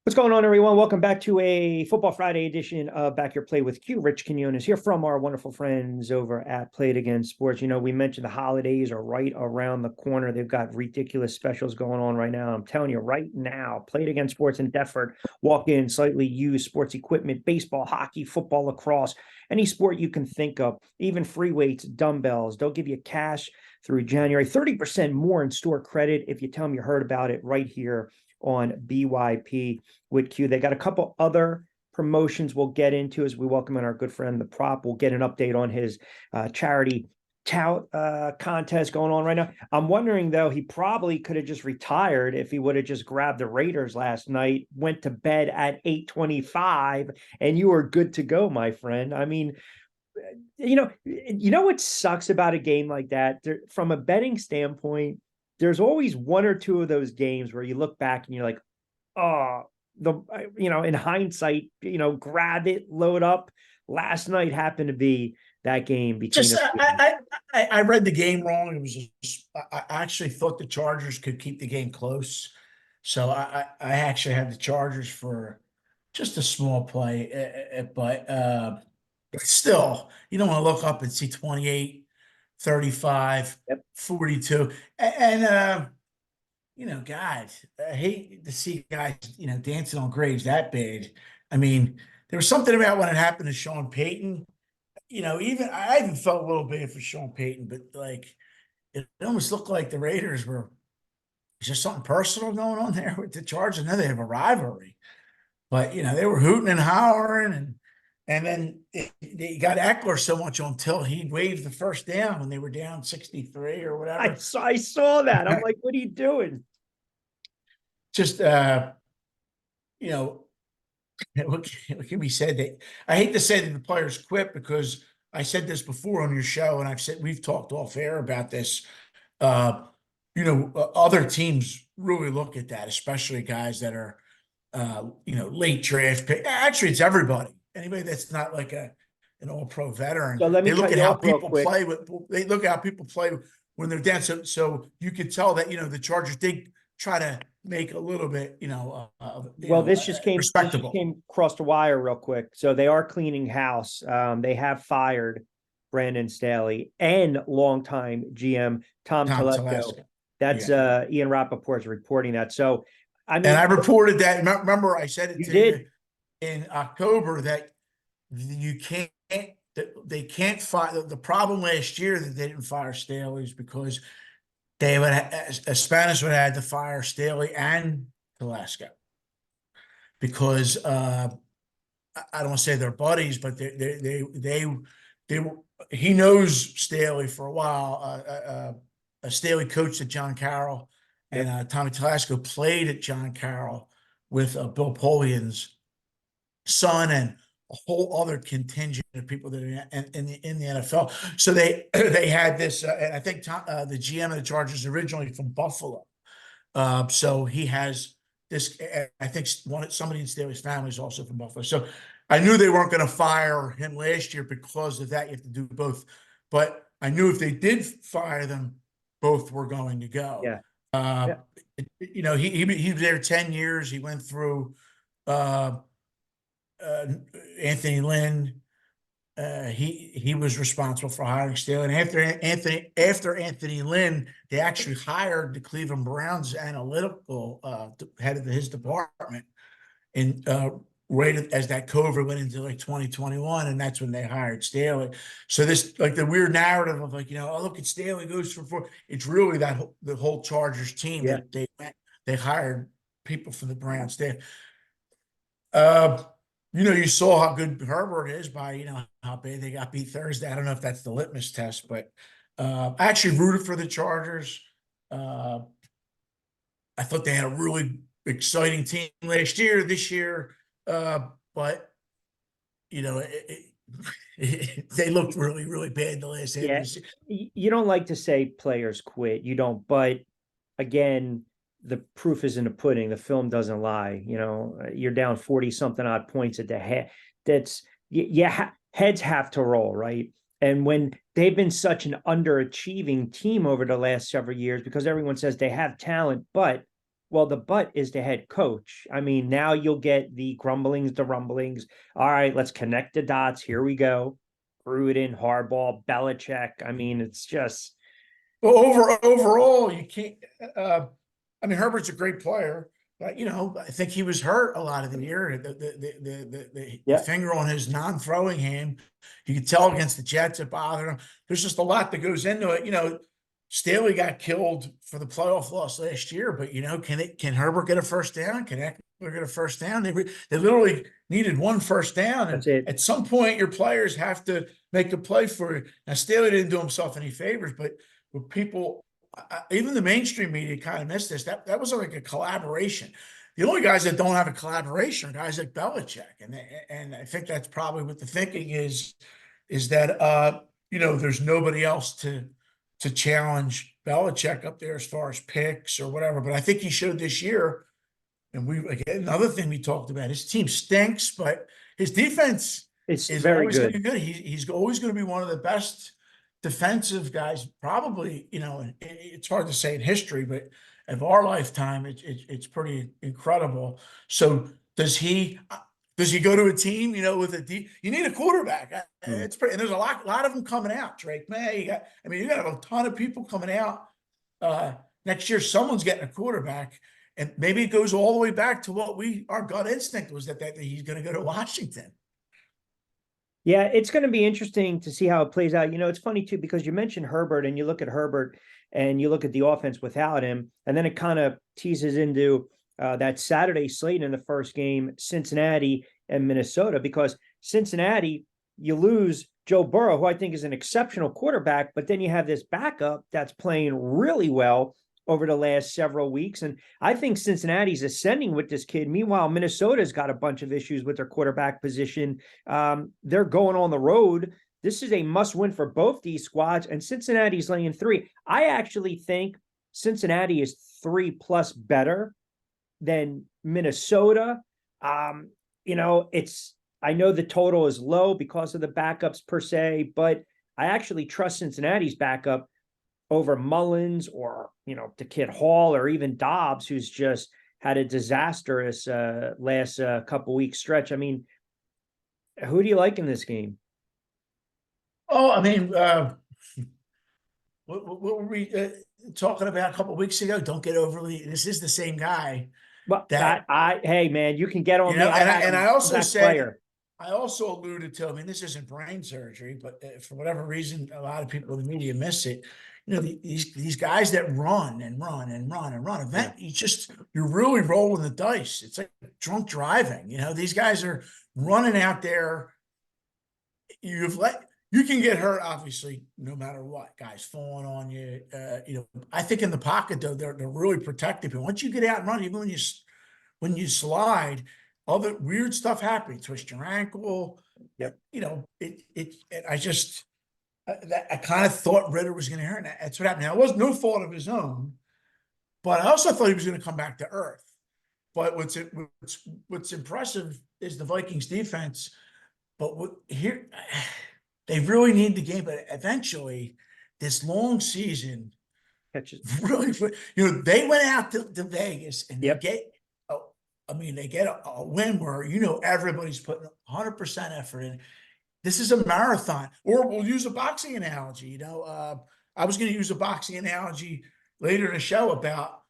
What's going on, everyone? Welcome back to a Football Friday edition of Back Your Play with Q. Rich Quinones here from our wonderful friends over at Play It Again Sports. You know, we mentioned the holidays are right around the corner. They've got ridiculous specials going on right now. I'm telling you right now, Play It Again Sports in Deptford. Walk in, slightly used sports equipment, baseball, hockey, football, lacrosse, any sport you can think of, even free weights, dumbbells. They'll give you cash through January, 30% more in store credit if you tell them you heard about it right here on BYP with Q. They got a couple other promotions we'll get into as we welcome in our good friend, The Prop. We'll get an update on his charity tout contest going on right now. I'm wondering, though, he probably could have just retired if he would have just grabbed the Raiders last night, went to bed at 8:25, and you were good to go, my friend. I mean, you know what sucks about a game like that? From a betting standpoint, there's always one or two of those games where you look back and you're like, oh, in hindsight, grab it, load up. Last night happened to be that game between. I read the game wrong. It was I actually thought the Chargers could keep the game close, so I actually had the Chargers for just a small play, but still, you don't want to look up and see 28, 35, Yep. 42. And God, I hate to see guys, dancing on graves that bad. I mean, there was something about when it happened to Sean Payton. Even I even felt a little bad for Sean Payton, but like it almost looked like the Raiders were just something personal going on there with the Chargers. Now they have a rivalry, but they were hooting and hollering, and then they got Eckler so much until he waved the first down when they were down 63 or whatever. I saw that. I'm like, what are you doing? Just what can be said? That I hate to say that the players quit, because I said this before on your show, and we've talked off air about this. Other teams really look at that, especially guys that are late draft pick. Actually, it's everybody. Anybody that's not like an all-pro veteran. So let me They look cut at you how off real people quick. play. They look at how people play when they're down. So you could tell that the Chargers did try to make a little bit, This just came respectable. across the wire real quick. So they are cleaning house. They have fired Brandon Staley and longtime GM Tom Telesco. That's Ian Rappaport's reporting that. So I mean, and I reported that. Remember, I said it you to did. you in October that you can't. They can't fire. The problem last year that they didn't fire Staley is because they would Spanish would have had to fire Staley and Telesco, because I don't want to say they're buddies, but they were. He knows Staley for a while. Staley coached at John Carroll, and Tommy Telesco played at John Carroll with Bill Polian's son and a whole other contingent of people that are in the NFL. So they had this, and I think the GM of the Chargers originally from Buffalo. So he has this. I think somebody in Staley's family is also from Buffalo. So I knew they weren't going to fire him last year because of that. You have to do both. But I knew if they did fire them, both were going to go. Yeah. He was there 10 years. He went through Anthony Lynn. He was responsible for hiring Staley. And after Anthony Lynn, they actually hired the Cleveland Browns analytical head of his department, and right as that COVID went into like 2021, and that's when they hired Staley. So this, like, the weird narrative of like, oh, look at Staley goes for 4. It's really that the whole Chargers team that they hired people for the Browns staff. You saw how good Herbert is by, how bad they got beat Thursday. I don't know if that's the litmus test, but I actually rooted for the Chargers. I thought they had a really exciting team last year. This year, but they looked really, really bad the last half of the season. You don't like to say players quit. You don't, but again, the proof is in the pudding. The film doesn't lie. You're down 40 something odd points at the head. Heads have to roll, right? And when they've been such an underachieving team over the last several years, because everyone says they have talent, but Well, the but is the head coach. I mean, now you'll get the grumblings, the rumblings. All right, let's connect the dots. Here we go. Gruden, Harbaugh, Belichick. I mean, it's just Well, overall, you can't. Uh, I mean, Herbert's a great player, but I think he was hurt a lot of the year. The yeah, finger on his non-throwing hand, you could tell against the Jets it bothered him. There's just a lot that goes into it. Staley got killed for the playoff loss last year, but can Herbert get a first down? Can Eckler get a first down? They literally needed one first down, that's and it. at some point, your players have to make a play for you. Now, Staley didn't do himself any favors, but people, even the mainstream media kind of missed this. That was like a collaboration. The only guys that don't have a collaboration are guys like Belichick, and I think that's probably what the thinking is that there's nobody else to challenge Belichick up there as far as picks or whatever. But I think he showed this year, and again, another thing we talked about, his team stinks, but his defense It's is very always going to good. be good. He's always going to be one of the best defensive guys, probably, it's hard to say in history, but of our lifetime, it's pretty incredible. So does he go to a team, with you need a quarterback. Mm. It's pretty, and there's a lot of them coming out. Drake May, you got a ton of people coming out. Next year, someone's getting a quarterback, and maybe it goes all the way back to what our gut instinct was that he's going to go to Washington. Yeah, it's going to be interesting to see how it plays out. It's funny too, because you mentioned Herbert and you look at Herbert and you look at the offense without him, and then it kind of teases into that Saturday slate in the first game, Cincinnati and Minnesota, because Cincinnati, you lose Joe Burrow, who I think is an exceptional quarterback, but then you have this backup that's playing really well over the last several weeks. And I think Cincinnati's ascending with this kid. Meanwhile, Minnesota's got a bunch of issues with their quarterback position. They're going on the road. This is a must win for both these squads, and Cincinnati's laying 3. I actually think Cincinnati is 3+ better than Minnesota. I know the total is low because of the backups per se, but I actually trust Cincinnati's backup over Mullins or, the kid Hall or even Dobbs, who's just had a disastrous last couple weeks stretch. I mean, who do you like in this game? Oh, what were we talking about a couple of weeks ago? Don't get overly. This is the same guy Well, that hey man, you can get on me. I had and him I also best said, player. I also alluded to. This isn't brain surgery, but for whatever reason, a lot of people in the media miss it. These guys that run and run and run and run. Yeah. You're really rolling the dice. It's like drunk driving. These guys are running out there. You can get hurt, obviously, no matter what. Guys falling on you. I think in the pocket though, they're really protective. And once you get out and run, even when you slide, other weird stuff happens. Twist your ankle. Yep. I kind of thought Ritter was going to hurt. That's what happened. Now, it was no fault of his own, but I also thought he was going to come back to earth. But what's impressive is the Vikings defense. But here, they really need the game. But eventually, this long season, Catches. really, they went out to Vegas and Yep. they get a win where everybody's putting 100% effort in. This is a marathon. Or we'll use a boxing analogy. I was going to use a boxing analogy later in the show about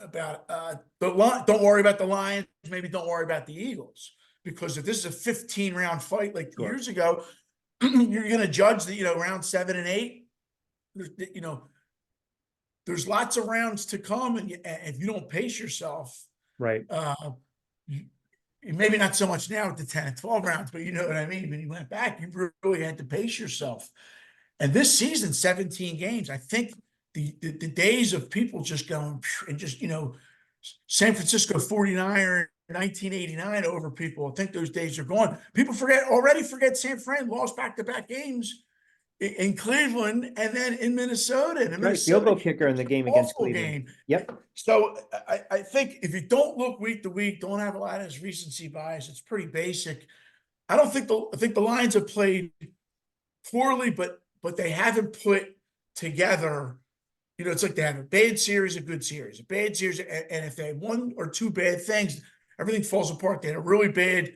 don't worry about the Lions, maybe don't worry about the Eagles. Because if this is a 15-round fight like Sure. years ago, you're going to judge the round 7 and 8. There's lots of rounds to come, and if you don't pace yourself, Right. Maybe not so much now with the 10 and 12 rounds, but you know what I mean. When you went back, you really had to pace yourself. And this season, 17 games, I think the days of people just going and just San Francisco 49er 1989 over people. I think those days are gone. People already forget San Fran lost back-to-back games in Cleveland and then in Minnesota. And Right. Field goal kicker in the game against Cleveland. Game. Yep. So I think if you don't look week to week, don't have a lot of this recency bias, it's pretty basic. I think the Lions have played poorly, but they haven't put together it's like they have a bad series, a good series, a bad series, and if they have one or two bad things, everything falls apart. They had a really bad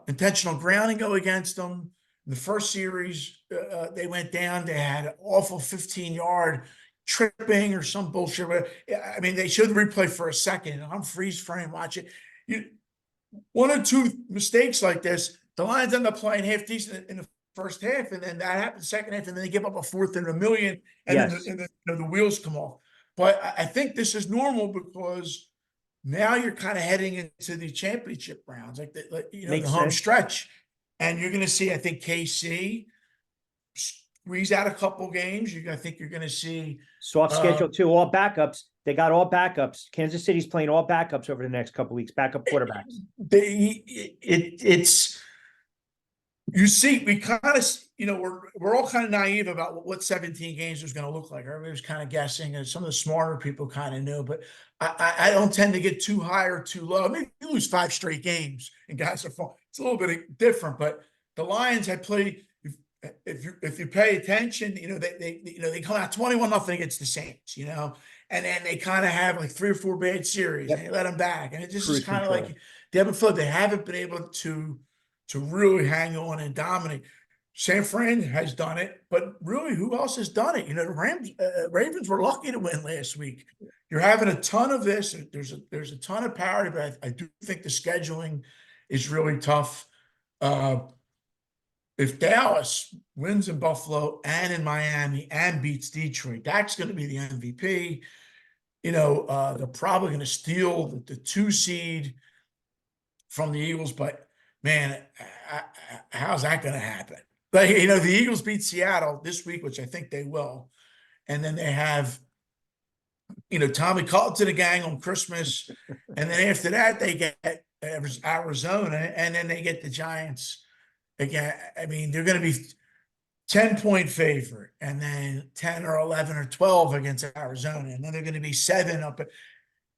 intentional grounding go against them. In the first series, they went down. They had an awful 15-yard tripping or some bullshit. I mean, they showed the replay for a second. I'm freeze frame, watch it. One or two mistakes like this, the Lions end up playing half decent in the first half, and then that happens second half, and then they give up a fourth and a million, and Yes. then the wheels come off. But I think this is normal because now you're kind of heading into the championship rounds, like the Makes home sense. stretch, and you're going to see, I think, KC squeeze out a couple games. I think you're going to see Soft schedule too, all backups. They got all backups. Kansas City's playing all backups over the next couple weeks, backup quarterbacks. It's you see, we kind of, we're all kind of naive about what 17 games was going to look like. Everybody was kind of guessing, and some of the smarter people kind of knew, but I don't tend to get too high or too low. I mean, you lose 5 straight games and guys are falling. It's a little bit different, but the Lions had played. If you pay attention, they come out 21-0 against the Saints, and then they kind of have like 3 or 4 bad series, Yep. and they let them back, and it just Cruise is kind of control. like they haven't been able to really hang on and dominate. San Fran has done it, but really, who else has done it? The Ravens were lucky to win last week. You're having a ton of this. There's a ton of parity, but I do think the scheduling is really tough. If Dallas wins in Buffalo and in Miami and beats Detroit, that's going to be the MVP. They're probably going to steal the 2 seed from the Eagles, but man, how's that going to happen? But the Eagles beat Seattle this week, which I think they will, and then they have Tommy called to the gang on Christmas, and then after that they get Arizona, and then they get the Giants again. I mean, they're going to be 10-point favorite, and then 10 or 11 or 12 against Arizona, and then they're going to be 7 up.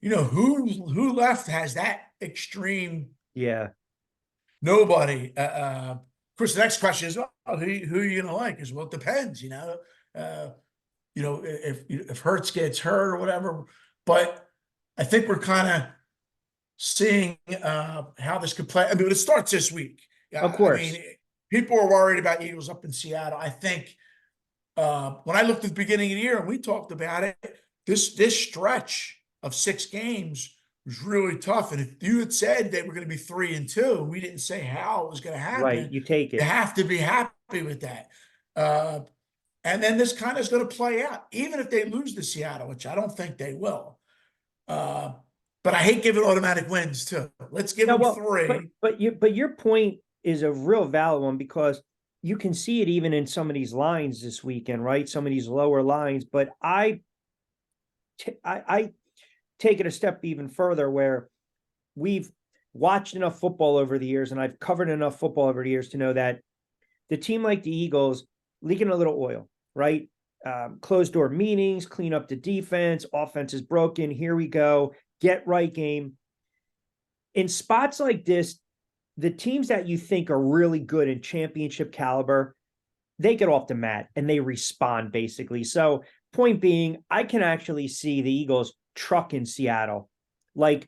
Who left has that extreme? Yeah. Nobody. Of course, the next question is, who are you going to like? Well, it depends. If Hurts gets hurt or whatever. But I think we're kind of seeing how this could play. I mean, it starts this week. Of course. I mean, people are worried about Eagles up in Seattle. I think when I looked at the beginning of the year and we talked about it, this stretch of 6 games was really tough. And if you had said they were going to be 3-2, we didn't say how it was going to happen. Right, you take it. You have to be happy with that. And then this kind of is going to play out, even if they lose to Seattle, which I don't think they will. But I hate giving automatic wins too. Let's give them 3. But your point is a real valid one, because you can see it even in some of these lines this weekend, right? Some of these lower lines. But I take it a step even further, where we've watched enough football over the years, and I've covered enough football over the years to know that the team like the Eagles, leaking a little oil, right? Closed door meetings, clean up the defense, offense is broken. Here we go. Get right game. In spots like this, the teams that you think are really good in championship caliber, they get off the mat and they respond, basically. So point being, I can actually see the Eagles truck in Seattle, like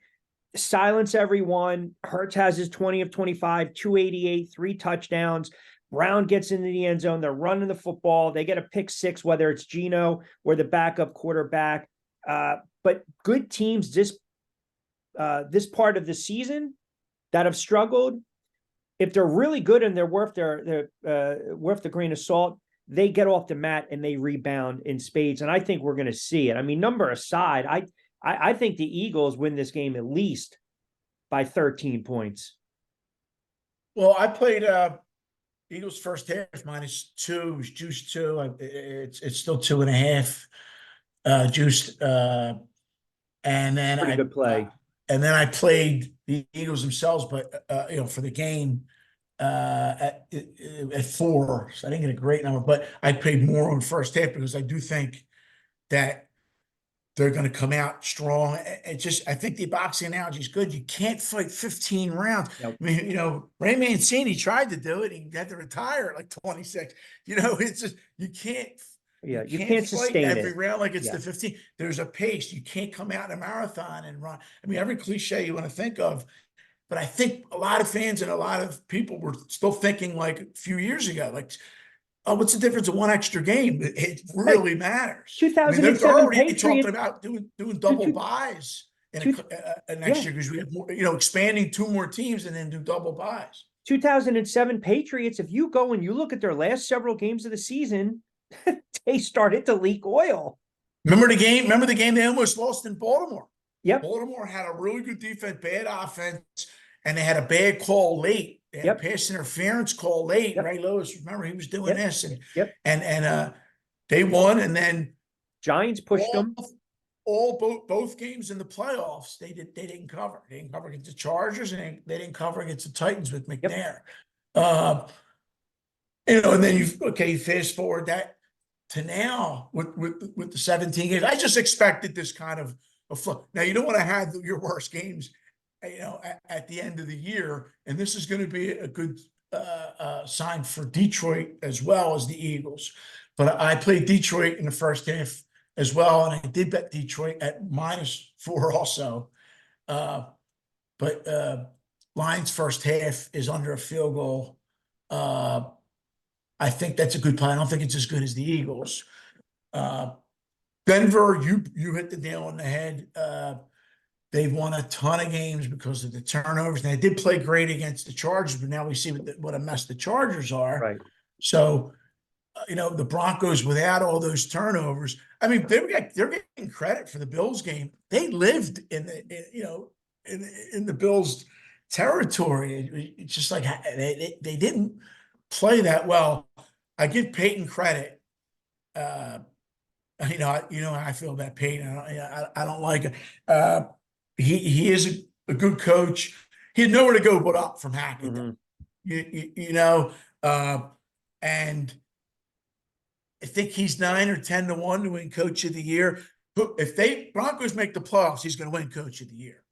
silence everyone. Hurts has his 20 of 25, 288, 3 touchdowns. Brown gets into the end zone. They're running the football. They get a pick 6, whether it's Geno or the backup quarterback. But good teams this part of the season that have struggled, if they're really good and they're worth the grain of salt, they get off the mat and they rebound in spades. And I think we're going to see it. I mean, number aside, I think the Eagles win this game at least by 13 points. Well, I played Eagles first half -2. It was juiced 2. It's still 2.5 juiced. And then Pretty good play. And then I played the Eagles themselves, but for the game at 4. So I didn't get a great number, but I paid more on the first half because I do think that they're going to come out strong. I think the boxing analogy is good. You can't fight 15 rounds. Nope. I mean, Ray Mancini tried to do it. He had to retire at like 26. It's just, you can't. Yeah, you can't can't fight sustain every it. round like it's Yeah. the 15. There's a pace. You can't come out in a marathon and run. I mean, every cliche you want to think of, but I think a lot of fans and a lot of people were still thinking like a few years ago, like, oh, what's the difference of one extra game? It Hey, really matters. I mean, they're 2007 already talking Patriots, about doing two, double two, buys in two, next yeah, year because we have more, expanding two more teams and then do double buys. 2007 Patriots, if you go and you look at their last several games of the season, they started to leak oil. Remember the game? Remember the game they almost lost in Baltimore? Yep, Baltimore had a really good defense, bad offense, and they had a bad call late. They had a yep, pass interference call late. yep, Ray Lewis, remember he was doing yep, this, and yep. they won, and then Giants pushed all them. both games in the playoffs they didn't cover. They didn't cover against the Chargers, and they didn't cover against the Titans with Yep. McNair. And then you fast forward that to now with the 17 games. I just expected this kind of a flow. Now you don't want to have your worst games, at the end of the year, and this is going to be a good sign for Detroit as well as the Eagles. But I played Detroit in the first half as well, and I did bet Detroit at -4 also. But Lions first half is under a field goal. I think that's a good play. I don't think it's as good as the Eagles. Denver, you hit the nail on the head. They've won a ton of games because of the turnovers. And they did play great against the Chargers, but now we see what a mess the Chargers are. Right. So, the Broncos without all those turnovers. I mean, they're getting credit for the Bills game. They lived in the Bills territory. It's just like they didn't play that well. I give Peyton credit. How I feel about Peyton. I don't like it. He is a good coach. He had nowhere to go but up from Hackett. And I think he's 9 or 10 to 1 to win Coach of the Year. If Broncos make the playoffs, he's going to win Coach of the Year.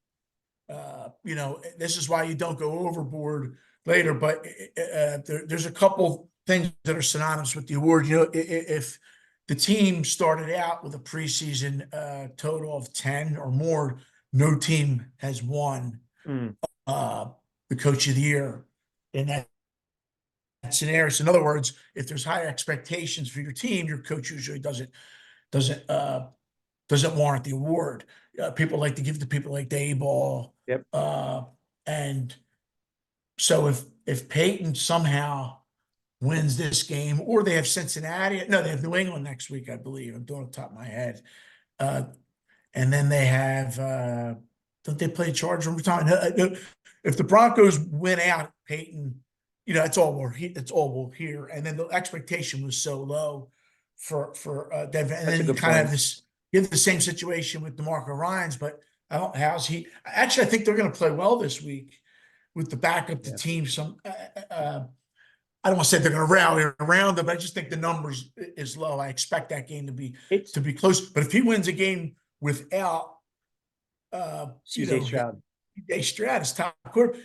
This is why you don't go overboard later. But there's a couple things that are synonymous with the award. If the team started out with a preseason total of 10 or more, no team has won the Coach of the Year in that scenario. So in other words, if there's high expectations for your team, your coach usually doesn't warrant the award. People like to give to people like Dayball. Yep. And so if Peyton somehow wins this game, or they have Cincinnati, no, they have New England next week, I believe. I'm doing it off the top of my head. And then they have don't they play Chargers one more time? If the Broncos win out, Peyton, it's all we'll hear. And then the expectation was so low for Denver. And then you kind of have you have the same situation with DeMarco Ryans, but I don't. How's he? Actually, I think they're going to play well this week with the backup to team. I don't want to say they're going to rally around them, but I just think the numbers is low. I expect that game to be close. But if he wins a game without CJ Stroud, Stroud is top quarter,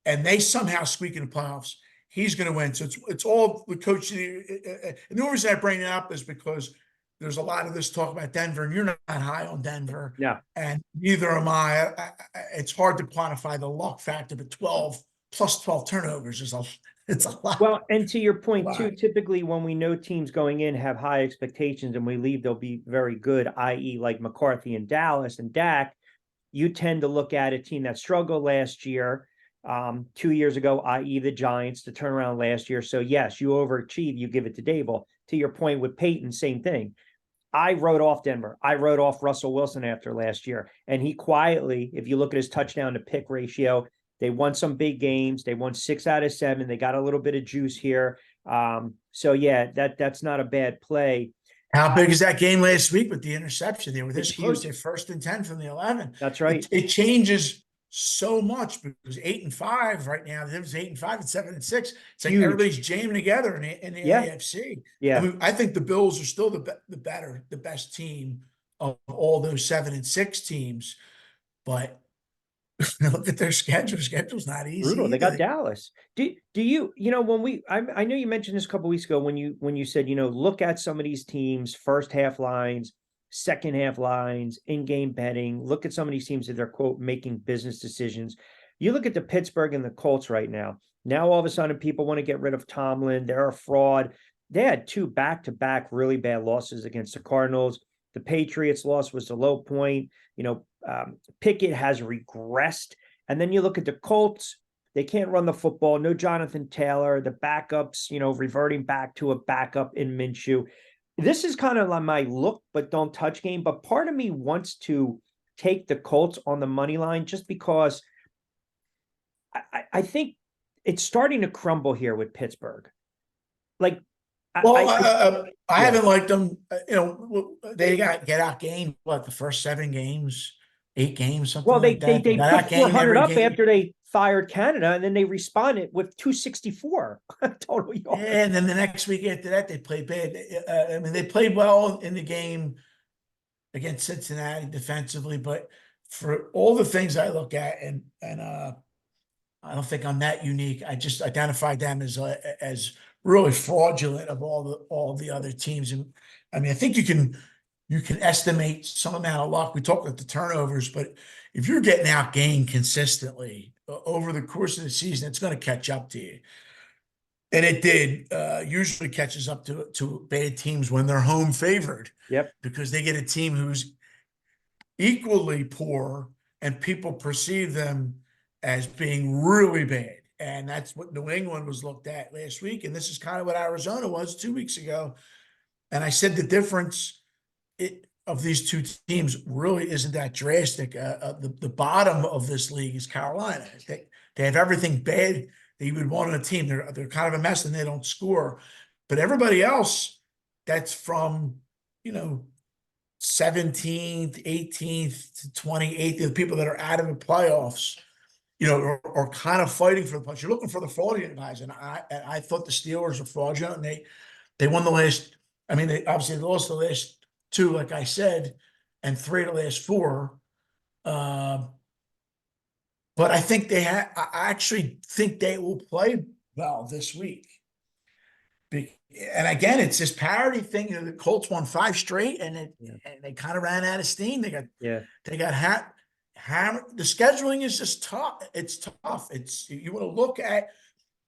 and they somehow squeak in the playoffs, he's going to win. So it's all the coach. And the only reason I bring it up is because there's a lot of this talk about Denver, and you're not high on Denver. Yeah. And neither am I. It's hard to quantify the luck factor, but 12 plus 12 turnovers it's a lot. Well, and to your point too, typically when we know teams going in have high expectations and we leave, they'll be very good, i.e. like McCarthy and Dallas and Dak, you tend to look at a team that struggled last year, 2 years ago, i.e. the Giants, to turn around last year. So yes, you overachieve, you give it to Dable. To your point with Peyton, same thing. I wrote off Denver. I wrote off Russell Wilson after last year. And he quietly, if you look at his touchdown to pick ratio, they won some big games. They won 6 out of 7. They got a little bit of juice here. So yeah, that's not a bad play. How big is that game last week with the interception? They were this close. Huge. They're 1st and 10 from the 11. That's right. It changes so much because 8-5 right now. It was 8-5 and 7-6. It's like everybody's jamming together in the AFC. Yeah. I mean, I think the Bills are still the best team of all those 7-6 teams, but Look at their schedule. Schedule's not easy Brutal. They got either. Dallas. Do you, when I know you mentioned this a couple weeks ago when you said, look at some of these teams, first half lines, second half lines, in-game betting, look at some of these teams that they're quote making business decisions. You look at the Pittsburgh and the Colts right now. Now all of a sudden people want to get rid of Tomlin. They're a fraud. They had two back-to-back really bad losses against the Cardinals. The Patriots loss was the low point. Pickett has regressed. And then you look at the Colts, they can't run the football. No Jonathan Taylor. The backups, reverting back to a backup in Minshew. This is kind of like my look, but don't touch game. But part of me wants to take the Colts on the money line just because I think it's starting to crumble here with Pittsburgh. Like, Well, I yeah. haven't liked them. They get out gamed what the first 7 games, 8 games, something Well, they like they that. They they got put out gamed 400 every up game. after they fired Canada, and then they responded with 264 total yards. And then the next week after that, they played bad. I mean, they played well in the game against Cincinnati defensively, but for all the things I look at, and I don't think I'm that unique. I just identified them as really fraudulent of all the other teams. And I mean, I think you can estimate some amount of luck. We talked about the turnovers, but if you're getting outgained consistently over the course of the season, it's going to catch up to you. And it did. Usually catches up to bad teams when they're home favored Yep. because they get a team who's equally poor and people perceive them as being really bad. And that's what New England was looked at last week. And this is kind of what Arizona was 2 weeks ago. And I said the difference of these two teams really isn't that drastic. The bottom of this league is Carolina. They have everything bad that you would want on a team. They're kind of a mess and they don't score. But everybody else that's from, 17th, 18th to 28th, the people that are out of the playoffs, are kind of fighting for the punch. You're looking for the fraudulent guys, and I thought the Steelers were fraudulent, and they won the last. I mean, they obviously lost the last 2, like I said, and 3 of the last 4. But I think I actually think they will play well this week. And again, it's this parity thing. The Colts won 5 straight, and they kind of ran out of steam. They got hammered. The scheduling is just tough. It's tough. You want to look at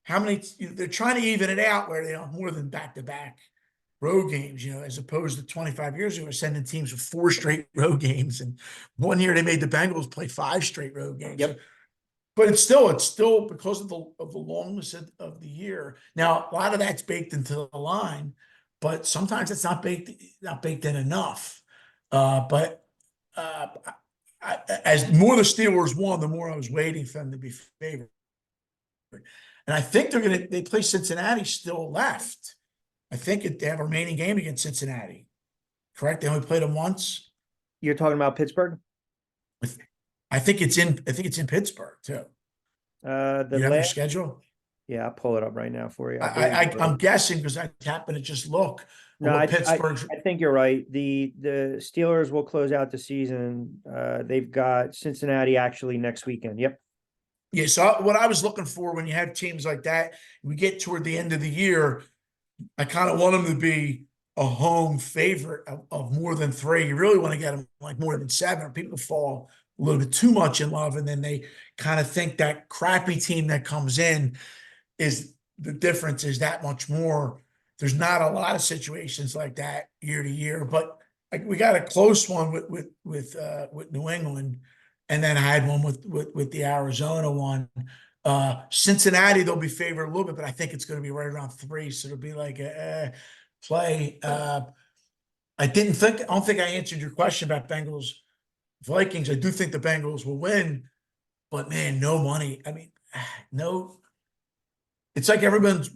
how many they're trying to even it out where they have more than back-to-back road games. As opposed to 25 years ago, sending teams with 4 straight road games, and one year they made the Bengals play 5 straight road games. Yep. But it's still because of the longness of the year. Now, a lot of that's baked into the line, but sometimes it's not baked in enough. But as more the Steelers won, the more I was waiting for them to be favored. And I think they play Cincinnati still left. I think they have a remaining game against Cincinnati. Correct? They only played them once. You're talking about Pittsburgh? I think it's in Pittsburgh too. You have their schedule? Yeah, I'll pull it up right now for you. I'm guessing because I happened to just look. No, I Pittsburgh's. think you're right. The Steelers will close out the season. They've got Cincinnati actually next weekend. Yep. Yeah, so what I was looking for when you have teams like that, we get toward the end of the year, I kind of want them to be a home favorite of more than 3. You really want to get them like more than 7. People fall a little bit too much in love, and then they kind of think that crappy team that comes in is the difference is that much more. There's not a lot of situations like that year to year, but we got a close one with New England, and then I had one with the Arizona one. Cincinnati, they'll be favored a little bit, but I think it's going to be right around 3, so it'll be like a play. I don't think I answered your question about Bengals Vikings. I do think the Bengals will win, but man, no money. I mean, no. It's like everyone's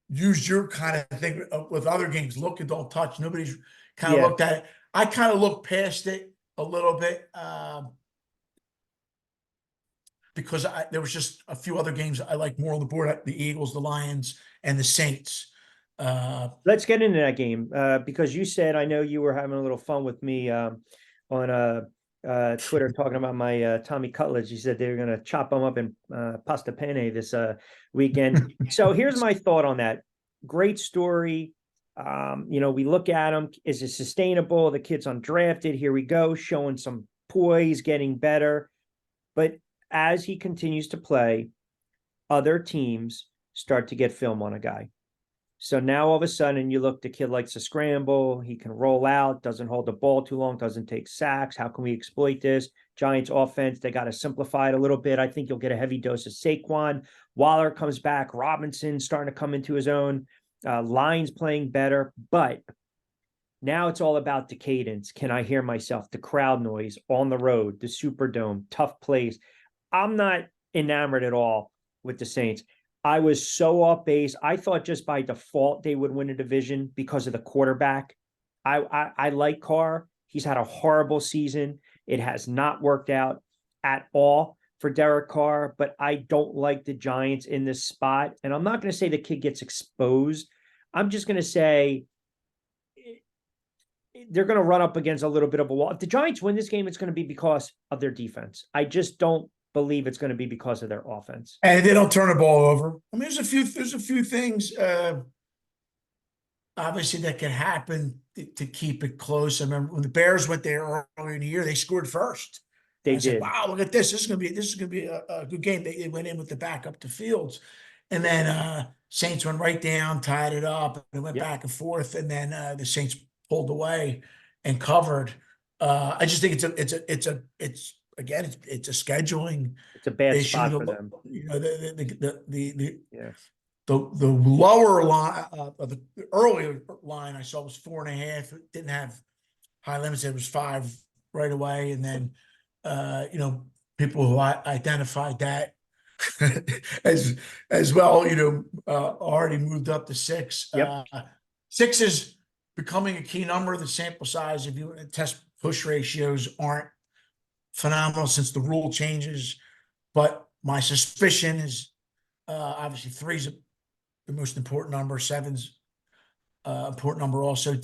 used your kind of thing with other games. Look and don't touch. Nobody's kind of looked at it. I kind of looked past it a little bit because there was just a few other games I like more on the board: the Eagles, the Lions, and the Saints. Let's get into that game because you said I know you were having a little fun with me on Twitter talking about my Tommy Cutlets. She said they were going to chop them up in pasta penne this weekend. So here's my thought on that. Great story. We look at him. Is it sustainable? The kid's undrafted. Here we go, showing some poise, getting better. But as he continues to play, other teams start to get film on a guy. So now all of a sudden you look, the kid likes to scramble. He can roll out, doesn't hold the ball too long, doesn't take sacks. How can we exploit this? Giants offense, they got to simplify it a little bit. I think you'll get a heavy dose of Saquon. Waller comes back. Robinson starting to come into his own. Lions playing better. But now it's all about the cadence. Can I hear myself? The crowd noise on the road, the Superdome, tough place. I'm not enamored at all with the Saints. I was so off base. I thought just by default they would win a division because of the quarterback. I like Carr. He's had a horrible season. It has not worked out at all for Derek Carr, but I don't like the Giants in this spot. And I'm not going to say the kid gets exposed. I'm just going to say they're going to run up against a little bit of a wall. If the Giants win this game, it's going to be because of their defense. I just don't believe it's going to be because of their offense. And they don't turn the ball over. I mean, there's a few things obviously that can happen to keep it close. I remember when the Bears went there earlier in the year, they scored first. They I said, did. wow, look at this. This is gonna be a good game. They went in with the backup to Fields. And then Saints went right down, tied it up, and went back and forth, and then the Saints pulled away and covered. I just think it's a scheduling It's a bad issue. spot for them. You know, the Yeah. the lower line the earlier line I saw was 4.5. It didn't have high limits. It was 5 right away, and then people who identified that as well, already moved up to 6. Yep. 6 is becoming a key number. The sample size, if you test push ratios, aren't phenomenal since the rule changes. But my suspicion is obviously 3's the most important number. 7's important number also.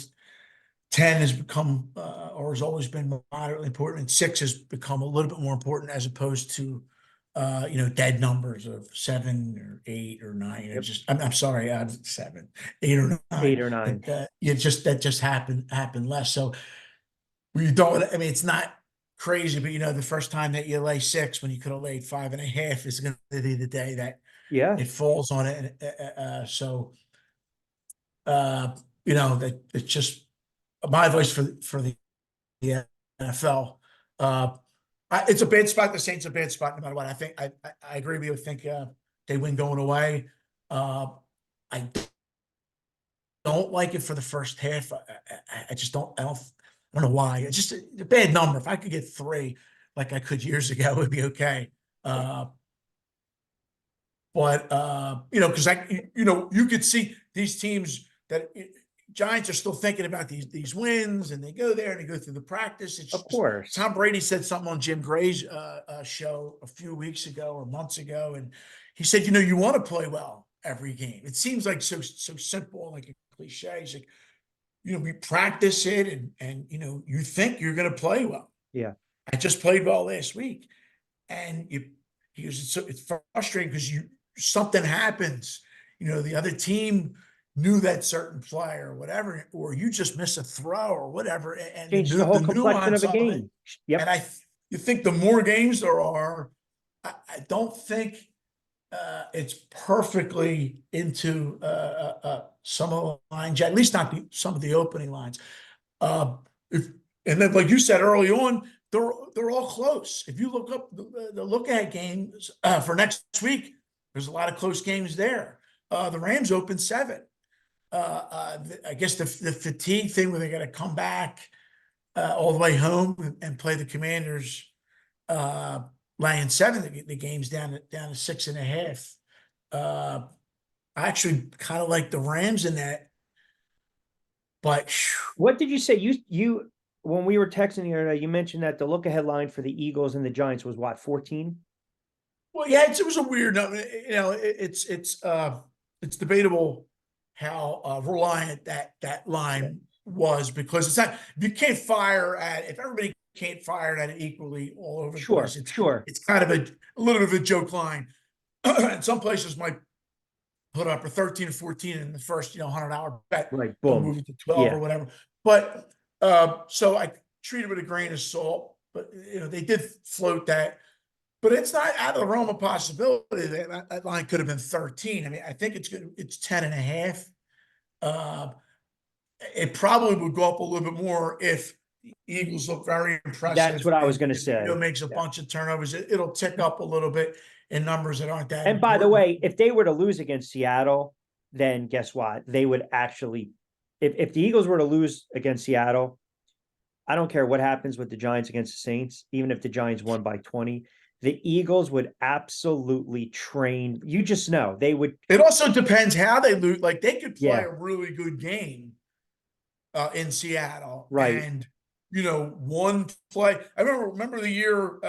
10 has become or has always been moderately important, and 6 has become a little bit more important as opposed to dead numbers of 7 or 8 or 9. It just I'm sorry, 7, 8 or 9. 8 or 9. That just happened less. So we don't. I mean, it's not crazy, but the first time that you lay 6 when you could have laid 5.5 is going to be the day that it falls on it. So that it's just my advice for the NFL. It's a bad spot. The Saints a bad spot no matter what. I think I agree with you. I think they win going away. I don't like it for the first half. I just don't. I don't know why. It's just a bad number. If I could get 3 like I could years ago, it would be okay. But because you could see these teams that Giants are still thinking about these wins, and they go there and they go through the practice. Of course. Tom Brady said something on Jim Gray's show a few weeks ago or months ago, and he said, you want to play well every game. It seems like so simple, like a cliche. He's like, we practice it, and you think you're going to play well. Yeah. I just played well last week, and he goes, it's frustrating because something happens. The other team knew that certain play or whatever, or you just miss a throw or whatever, and Change the whole complexion of a game. Yep. And you think the more games there are, I don't think it's perfectly into some of the lines, at least not some of the opening lines. And then, like you said early on, they're all close. If you look up the look-ahead games for next week, there's a lot of close games there. The Rams open 7. I guess the fatigue thing where they got to come back all the way home and play the Commanders, laying 7. The game's down to 6.5. I actually kind of like the Rams in that. But what did you say? You when we were texting here, you mentioned that the look ahead line for the Eagles and the Giants was what, 14? Well, yeah, it was a weird number. It's debatable how reliant that line was, because it's not, you can't fire at, if everybody can't fire that equally all over the place. Sure, sure. It's kind of a little bit of a joke line. And some places might put up a 13 or 14 in the first, $100 bet. Right, They'll boom. move it to 12 Yeah. or whatever. But so I treat it with a grain of salt. But they did float that. But it's not out of the realm of possibility that line could have been 13. I mean, I think it's good. It's 10 and a half. It probably would go up a little bit more if the Eagles look very impressive. That's what I was going to If say. makes a bunch of turnovers, it'll tick up a little bit in numbers that aren't that. And by the important. way, if they were to lose against Seattle, then guess what? They would actually, if the Eagles were to lose against Seattle, I don't care what happens with the Giants against the Saints, even if the Giants won by 20, the Eagles would absolutely train. You just know they would. It also depends how they lose. Like they could play Yeah. a really good game in Seattle, Right. and one play. I remember the year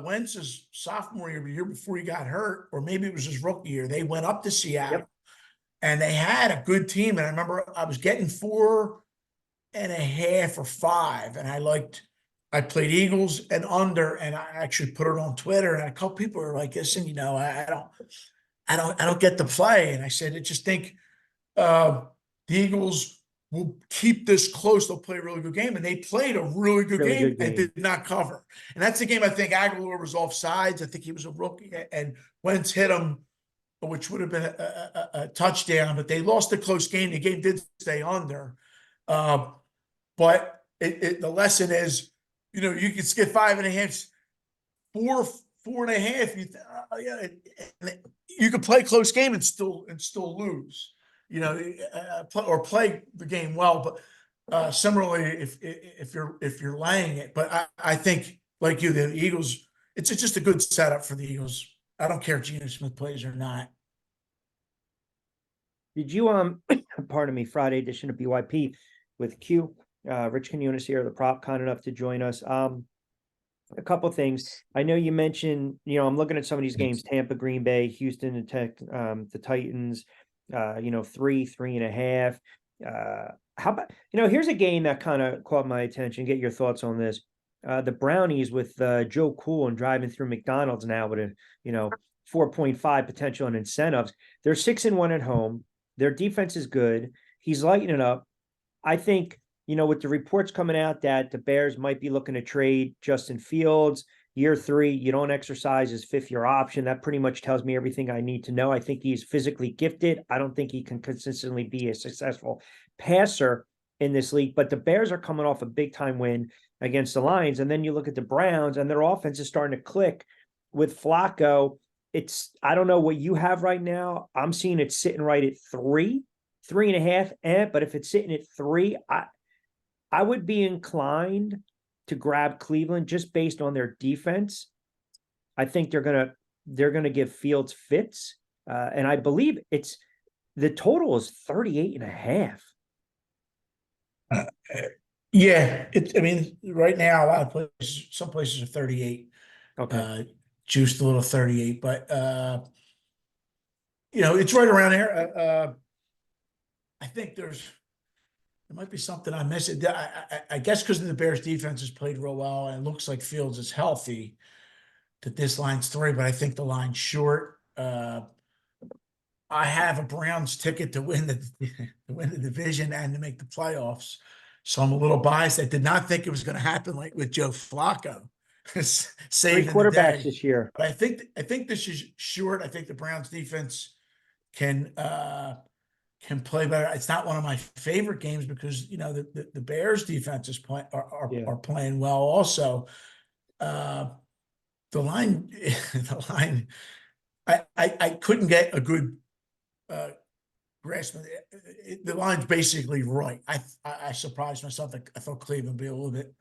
Wentz's sophomore year, the year before he got hurt, or maybe it was his rookie year. They went up to Seattle, Yep. and they had a good team. And I remember I was getting 4.5 or 5, and I played Eagles and under, and I actually put it on Twitter, and a couple people were like, "Listen, I don't get the play," and I said, "I just think the Eagles will keep this close. They'll play a really good game," and they played a really good game and did not cover. And that's the game. I think Aguilar was off sides. I think he was a rookie, and Wentz hit him, which would have been a touchdown. But they lost a close game. The game did stay under. But the lesson is, you can skip 5.5, 4.5. You could play close game and still lose. Or play the game well. But similarly, if you're laying it, but I think like you, the Eagles, it's just a good setup for the Eagles. I don't care if Geno Smith plays or not. Did you pardon me, Friday edition of BYP with Q. Rich Quinones here, the prop, kind enough to join us. A couple things. I know you mentioned, I'm looking at some of these games: Tampa, Green Bay, Houston, the Titans. 3.5. How about, here's a game that kind of caught my attention. Get your thoughts on this. The Brownies with Joe Cool and driving through McDonald's now with a 4.5 potential and incentives. They're 6-1 at home. Their defense is good. He's lighting it up. I think, with the reports coming out that the Bears might be looking to trade Justin Fields, year 3, you don't exercise his 5th-year option. That pretty much tells me everything I need to know. I think he's physically gifted. I don't think he can consistently be a successful passer in this league, but the Bears are coming off a big-time win against the Lions. And then you look at the Browns, and their offense is starting to click with Flacco. I don't know what you have right now. I'm seeing it sitting right at 3.5. But if it's sitting at 3, I would be inclined to grab Cleveland just based on their defense. I think they're gonna give Fields fits, and I believe the total is 38.5. Yeah, I mean, right now a lot of places, some places are 38. Okay, juiced a little 38, but it's right around there. I think there might be something I'm missing. I guess because the Bears defense has played real well, and it looks like Fields is healthy, that this line's 3, but I think the line's short. I have a Browns ticket to win the division and to make the playoffs. So I'm a little biased. I did not think it was going to happen like with Joe Flacco. 3 saving quarterbacks the day. this year. But I think this is short. I think the Browns defense can play better. It's not one of my favorite games because the Bears defense is are playing well also. The line I couldn't get a good grasp of it. The line's basically right. I surprised myself. I thought Cleveland would be a little bit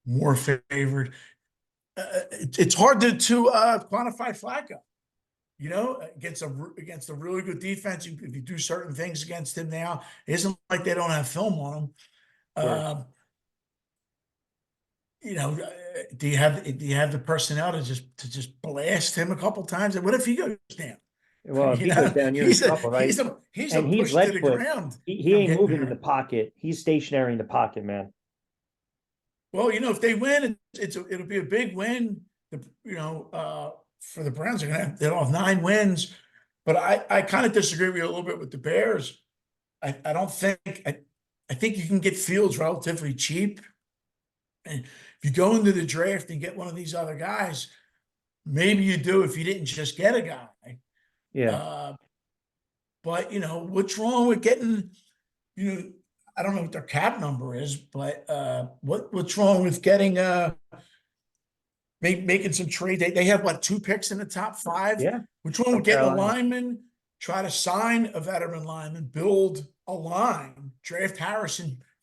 more favored. It's hard to quantify Flacco. Against a really good defense, if you do certain things against him now, it isn't like they don't have film on him. Do you have the personnel to just blast him a couple times? And what if he goes down? Well, if he goes down, you're in trouble, right? He's a And he's push to the Ledfoot. ground. He ain't moving in the pocket. He's stationary in the pocket, man. Well, if they win, it'll be a big win. For the Browns, they'll have 9 wins. But I kind of disagree with you a little bit with the Bears. I don't think I think you can get Fields relatively cheap. And if you go into the draft and get one of these other guys, maybe you do if you didn't just get a guy. Yeah, But what's wrong with getting, you know, I don't know what their cap number is, but what's wrong with getting making some trade? They have what, 2 picks in the top 5? yeah. What's wrong From with getting a Carolina. lineman, try to sign a veteran lineman, build a line, draft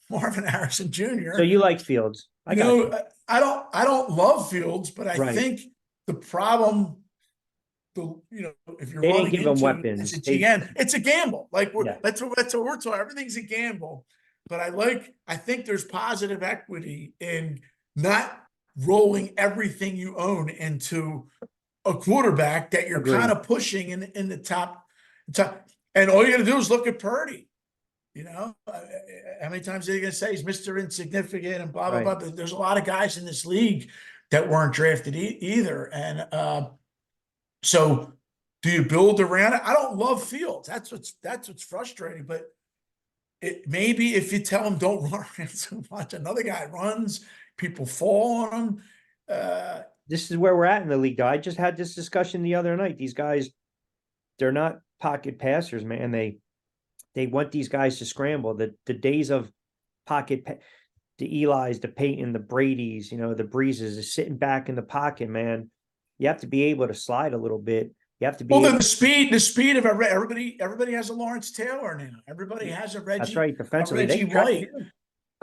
Marvin Harrison So Jr. you like Fields? I got you. I don't love Fields, but I Right. think the problem, if you're They didn't running give him into as weapons. a GM, it's a gamble. Like Yeah, that's what we're talking. Everything's a gamble. But I think there's positive equity in not rolling everything you own into a quarterback that you're kind agreed. of pushing in the top. And all you got to do is look at Purdy. How many times are you going to say he's Mr. Insignificant and blah, blah, Right. blah? But there's a lot of guys in this league that weren't drafted either. And so do you build around it? I don't love Fields. That's what's frustrating. But maybe if you tell him don't run around so much, another guy runs, people fall on him. This is where we're at in the league, though. I just had this discussion the other night. These guys, they're not pocket passers, man. They want these guys to scramble. The days of the Eli's, the Peyton, the Brady's, the Breezes is sitting back in the pocket, man. You have to be able to slide a little bit. You have to Well, be then able. the speed of everybody has a Lawrence Taylor now. Everybody has That's a right. Defensively, they Reggie stretch White. too.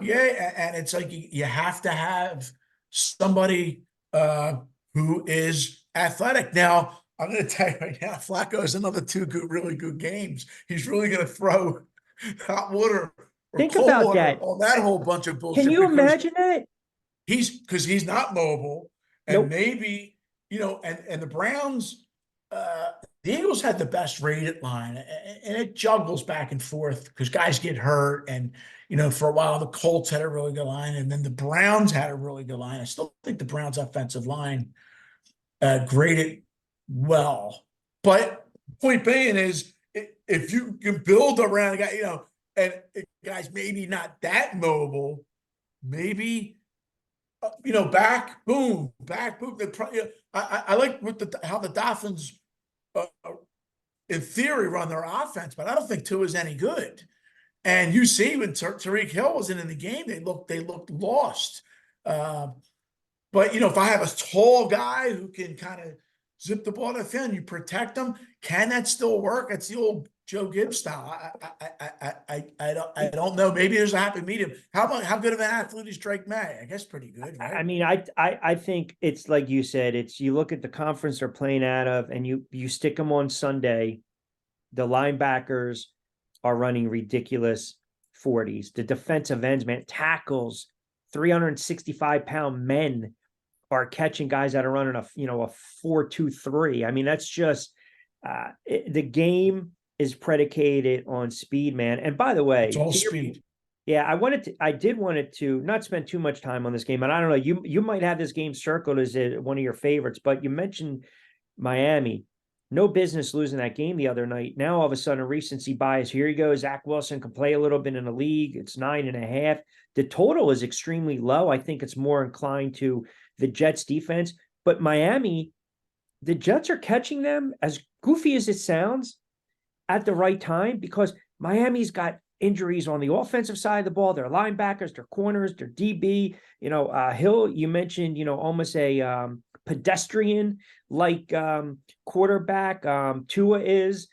Yeah, and it's like you have to have somebody who is athletic. Now, I'm going to tell you right now, Flacco is another really good games. He's really going to throw hot water or Think cold about water that. on that whole bunch of Can bullshit you because imagine that? he's not mobile, and Nope. maybe and the Browns, the Eagles had the best rated line, and it juggles back and forth because guys get hurt, and for a while the Colts had a really good line, and then the Browns had a really good line. I still think the Browns offensive line graded well, but point being is if you can build around a guy, and guys maybe not that mobile, maybe back boom. I like how the Dolphins, uh, in theory, run their offense, but I don't think Tua is any good. And you see when Tariq Hill wasn't in the game, they looked lost. Uh, but if I have a tall guy who can kind of zip the ball to the field and you protect them, can that still work? That's the old Joe Gibbs style. I don't know. Maybe there's a happy medium. How good of an athlete is Drake May? I guess pretty good, I right? mean, I think it's like you said. It's you look at the conference they're playing out of, and you stick them on Sunday. The linebackers are running ridiculous 40s. The defensive ends, man, tackles, 365-pound men are catching guys that are running a 4.23. I mean, that's just the game is predicated on speed, man. And by the It's way, all to your speed. yeah, I did want it to not spend too much time on this game, and I don't know, you might have this game circled as one of your favorites, but you mentioned Miami. No business losing that game the other night. Now all of a sudden, recency bias. Here you go. Zach Wilson can play a little bit in the league. It's 9.5. The total is extremely low. I think it's more inclined to the Jets defense, but Miami, the Jets are catching them, as goofy as it sounds, at the right time because Miami's got injuries on the offensive side of the ball. Their linebackers, their corners, their DB. Hill, you mentioned, almost a pedestrian like quarterback. Tua is.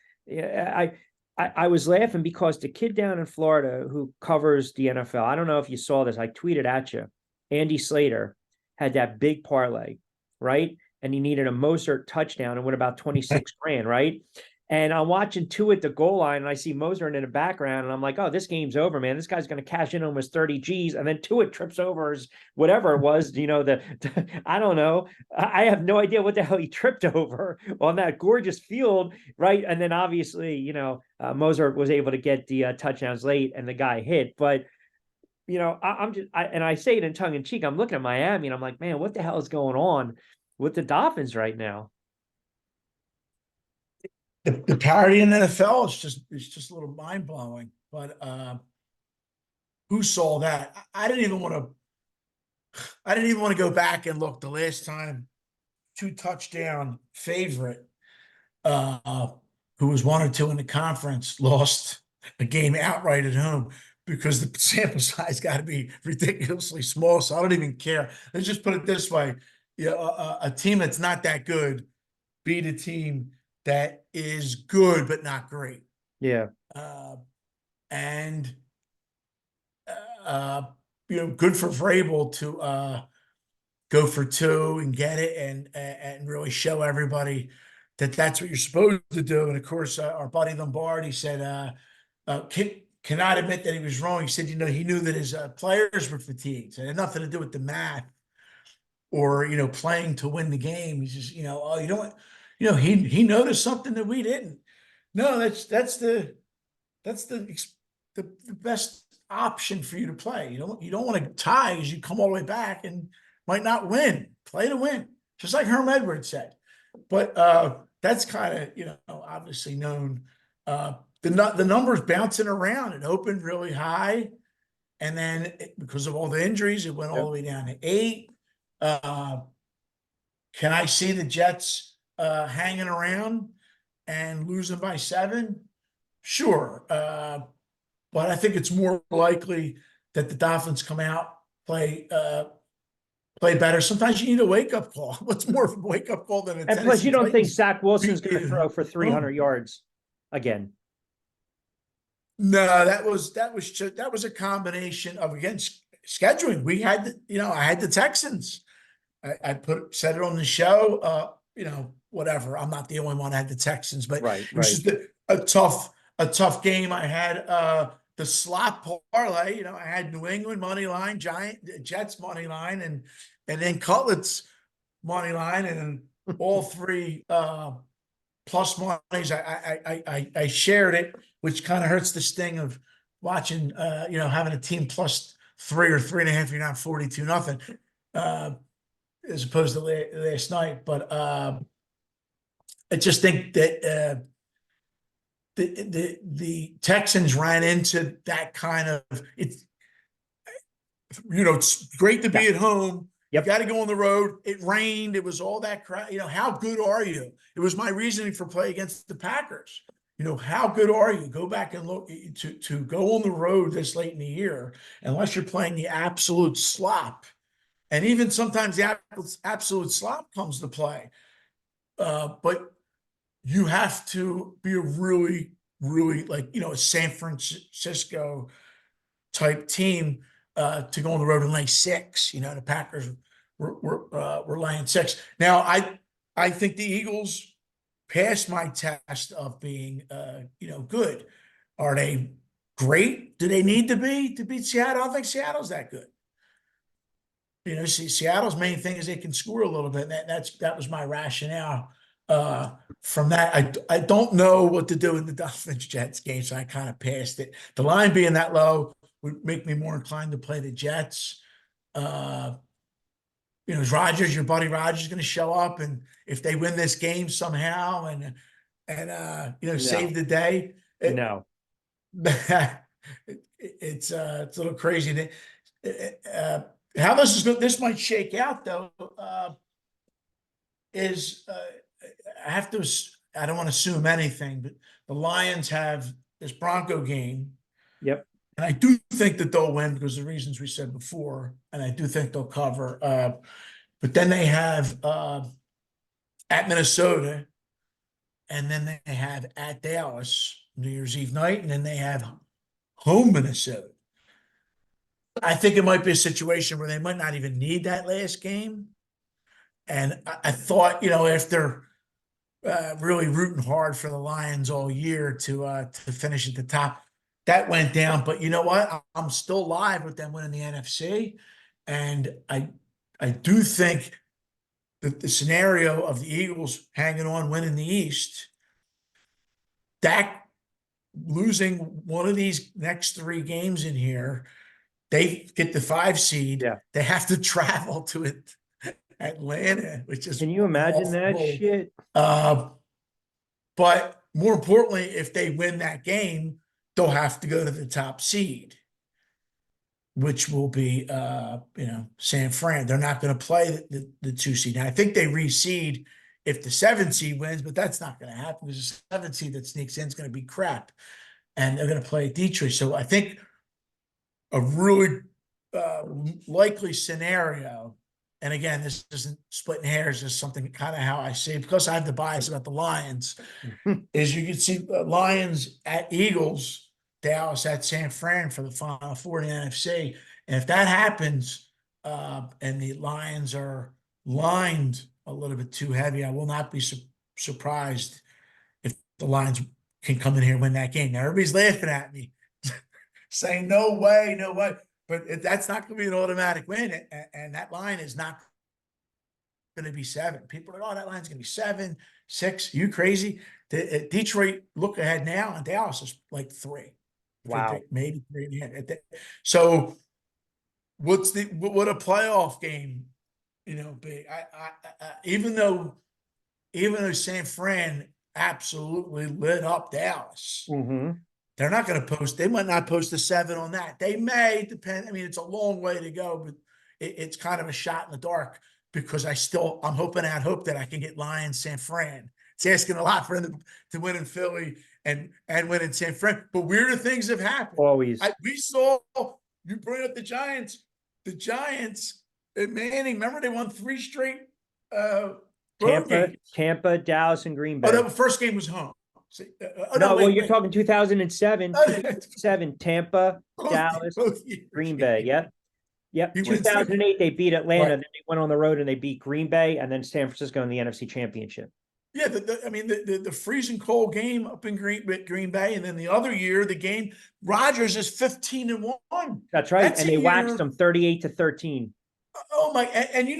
I was laughing because the kid down in Florida who covers the NFL, I don't know if you saw this. I tweeted at you. Andy Slater had that big parlay, right? And he needed a Mozart touchdown and went about 26 grand, right? And I'm watching Tua at the goal line, and I see Mozart in the background, and I'm like, oh, this game's over, man. This guy's going to cash in almost 30 G's. And then Tua trips over his whatever it was, I don't know. I have no idea what the hell he tripped over on that gorgeous field, right? And then obviously, Mozart was able to get the touchdowns late, and the guy hit. But I'm just, and I say it in tongue in cheek. I'm looking at Miami and I'm like, man, what the hell is going on with the Dolphins right now? The parity in the NFL is just a little mind blowing. But who saw that? I didn't even want to go back and look the last time two touchdown favorite, uh, who was 1-2 in the conference, lost a game outright at home because the sample size got to be ridiculously small. So I don't even care. Let's just put it this way: yeah, a team that's not that good beat a team that is good but not great. Yeah. And uh, good for Vrabel to go for two and get it and really show everybody that that's what you're supposed to do. And of course, our buddy Lombardi said, cannot admit that he was wrong. He said, he knew that his players were fatigued. So it had nothing to do with the math or, playing to win the game. He's just, oh, he noticed something that we didn't. No, that's the best option for you to play. You don't want to tie as you come all the way back and might not win. Play to win, just like Herm Edwards said. But that's kind of obviously known. The numbers bouncing around. It opened really high, and then because of all the injuries, it went all the way down to 8. Can I see the Jets hanging around and losing by 7? Sure. But I think it's more likely that the Dolphins come out, play better. Sometimes you need a wake-up call. What's more of a wake-up call than a And plus, Tennessee you don't think Titans Zach Wilson's beat going to you throw at for 300 home? yards again? No, that was a combination of, again, scheduling. We had I had the Texans. I said it on the show. Whatever. I'm not the only one that had the Texans, but Right, it was right. just a tough game. I had the slot parlay. I had New England money line, Jets money line, and then Cutlets money line, and all three plus monies. I shared it, which kind of hurts the sting of watching. Having a team plus 3 or 3.5. You're not 42-0. As opposed to last night. But I just think that the Texans ran into that kind of it's it's great to be Yeah. at home. You Yep. got to go on the road. It rained. It was all that crap. How good are you? It was my reasoning for play against the Packers. How good are you? Go back and look to go on the road this late in the year, unless you're playing the absolute slop. And even sometimes the absolute slop comes to play. But you have to be a really, really a San Francisco type team to go on the road and lay 6. The Packers were laying 6. Now, I think the Eagles passed my test of being good. Are they great? Do they need to beat Seattle? I don't think Seattle's that good. Seattle's main thing is they can score a little bit. That was my rationale from that. I don't know what to do in the Dolphins Jets game, so I kind of passed it. The line being that low would make me more inclined to play the Jets. Is Rodgers, your buddy Rodgers, going to show up, and if they win this game somehow and save the day? No. It's a little crazy. How this might shake out, though, is I don't want to assume anything, but the Lions have this Bronco game, Yep. and I do think that they'll win because of the reasons we said before, and I do think they'll cover. But then they have at Minnesota, and then they have at Dallas New Year's Eve night, and then they have home Minnesota. I think it might be a situation where they might not even need that last game. And I thought, after really rooting hard for the Lions all year to finish at the top, that went down. But you know what? I'm still live with them winning the NFC. And I do think that the scenario of the Eagles hanging on, winning the East, Dak losing one of these next 3 games in here they get the 5 seed. Yeah. They have to travel to Atlanta, which is Can you imagine that awful. shit? But more importantly, if they win that game, they'll have to go to the top seed, which will be San Fran. They're not going to play the 2 seed. Now, I think they reseed if the 7 seed wins, but that's not going to happen because the 7 seed that sneaks in is going to be crap, and they're going to play Detroit. So I think a really likely scenario, and again, this isn't splitting hairs, this is something kind of how I see it, because I have the bias about the Lions, is you can see the Lions at Eagles, Dallas at San Fran for the Final Four in the NFC. And if that happens, and the Lions are lined a little bit too heavy, I will not be surprised if the Lions can come in here and win that game. Now, everybody's laughing at me, saying, no way, no way. But that's not going to be an automatic win. And that line is not going to be 7. People are like, oh, that line's going to be 7, 6. You crazy? Detroit look ahead now, and Dallas is like 3. Wow. Maybe 3.5. So what a playoff game, be. Even though San Fran absolutely lit up Dallas, they're not going to post. They might not post a 7 on that. They may, depend. I mean, it's a long way to go, but it's kind of a shot in the dark, because I'm hoping that I can get Lions San Fran. It's asking a lot for them to win in Philly and win in San Fran. But weirder things have happened. Always. We saw, you bring up the Giants. The Giants at Manning, remember they won 3 straight Tampa, Dallas, and Green Bay. Oh, the first game was home. You're talking 2007. 2007, Tampa, Dallas, Green Bay. Yep. 2008, they beat Atlanta. Then they went on the road and they beat Green Bay, and then San Francisco in the NFC Championship. Yeah, the freezing cold game up in Green Bay, and then the other year, the game, Rodgers is 15-1. That's right, and they waxed them 38-13. Oh my! And I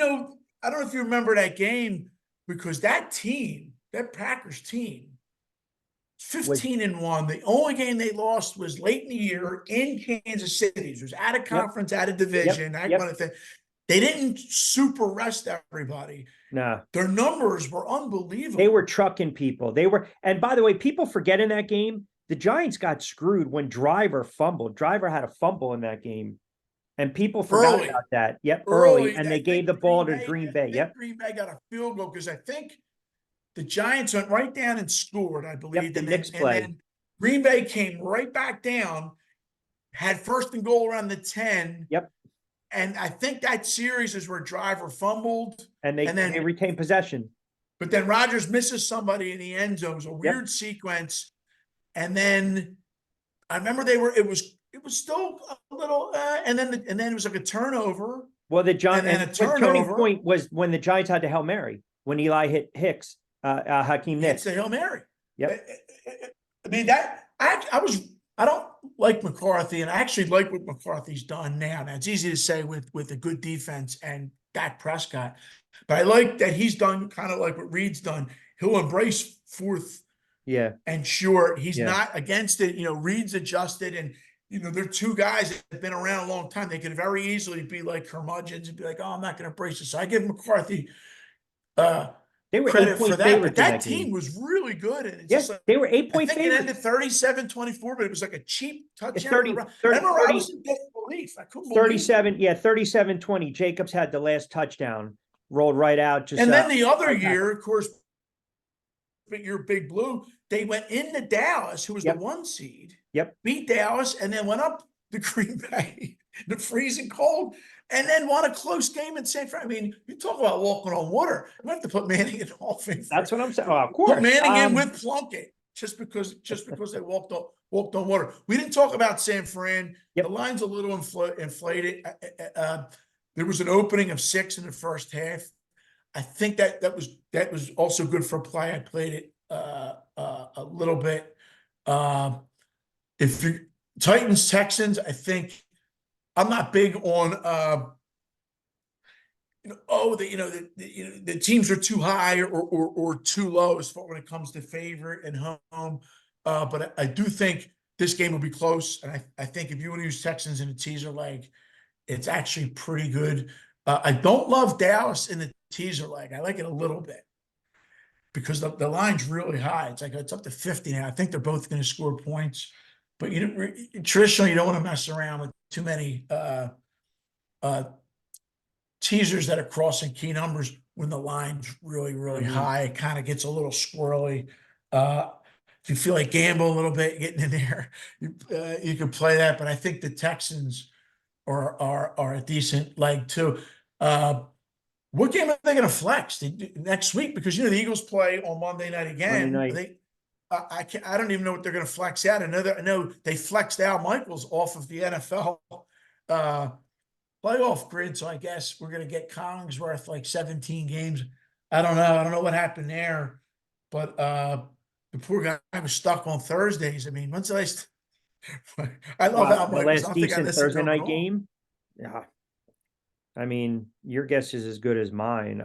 don't know if you remember that game, because that Packers team, 15-1. The only game they lost was late in the year in Kansas City. It was out of conference, out of division, that kind of thing. They didn't super rest everybody. No. Their numbers were unbelievable. They were trucking people. And by the way, people forget in that game, the Giants got screwed when Driver fumbled. Driver had a fumble in that game. And people forgot about that. Yep, early. And they gave the ball to Green Bay. Yep. Green Bay got a field goal, because I think the Giants went right down and scored, I believe. The next play. And then Green Bay came right back down, had 1st and goal around the 10. Yep. And I think that series is where Driver fumbled. And they retained possession. But then Rodgers misses somebody in the end zone. It was a weird sequence. And then I remember it was still a little, and then it was like a turnover. Well, the turning point was when the Giants had the Hail Mary, when Eli hit Hicks, Hakeem Nicks. It's the Hail Mary. Yep. I mean, I don't like McCarthy, and I actually like what McCarthy's done now. Now, it's easy to say with a good defense and Dak Prescott, but I like that he's done kind of like what Reed's done. He'll embrace 4th and short. He's not against it. Reed's adjusted, and they're 2 guys that have been around a long time. They could very easily be like curmudgeons and be like, oh, I'm not going to embrace this. So I give McCarthy they were credit for that, but that team was really good. And it's yes, they were 8-point favorites. It ended 37-24, but it was like a cheap touchdown. 30, I was in disbelief. I couldn't 37, 37-20. Jacobs had the last touchdown, rolled right out. And then the other year, of course, your Big Blue, they went into Dallas, who was the 1 seed. Yep. Beat Dallas, and then went up to Green Bay, the freezing cold, and then won a close game in San Fran. I mean, you talk about walking on water. We have to put Manning in Hall of Fame. That's what I'm saying. Oh, of course. Put Manning in with Plunkett, just because they walked on water. We didn't talk about San Fran. The line's a little inflated. There was an opening of 6 in the first half. I think that was also good for play. I played it a little bit. If you Titans Texans, I think I'm not big on the teams are too high or too low as far when it comes to favorite and home. But I do think this game will be close. And I think if you want to use Texans in a teaser leg, it's actually pretty good. I don't love Dallas in the teaser leg. I like it a little bit because the line's really high. It's up to 50 now. I think they're both going to score points, but traditionally you don't want to mess around with too many uh, teasers that are crossing key numbers when the line's really, really high. It kind of gets a little squirrely. If you feel like gamble a little bit, getting in there, you can play that. But I think the Texans are a decent leg too. What game are they going to flex next week? Because the Eagles play on Monday night again. Monday night. I don't even know what they're going to flex out. I know they flexed Al Michaels off of the NFL playoff grid, so I guess we're going to get Collingsworth like 17 games. I don't know. I don't know what happened there, but the poor guy was stuck on Thursdays. I mean, when's the last? I love Al The Michaels. I last don't think I decent missed it Thursday going night on. game. Yeah. I mean, your guess is as good as mine.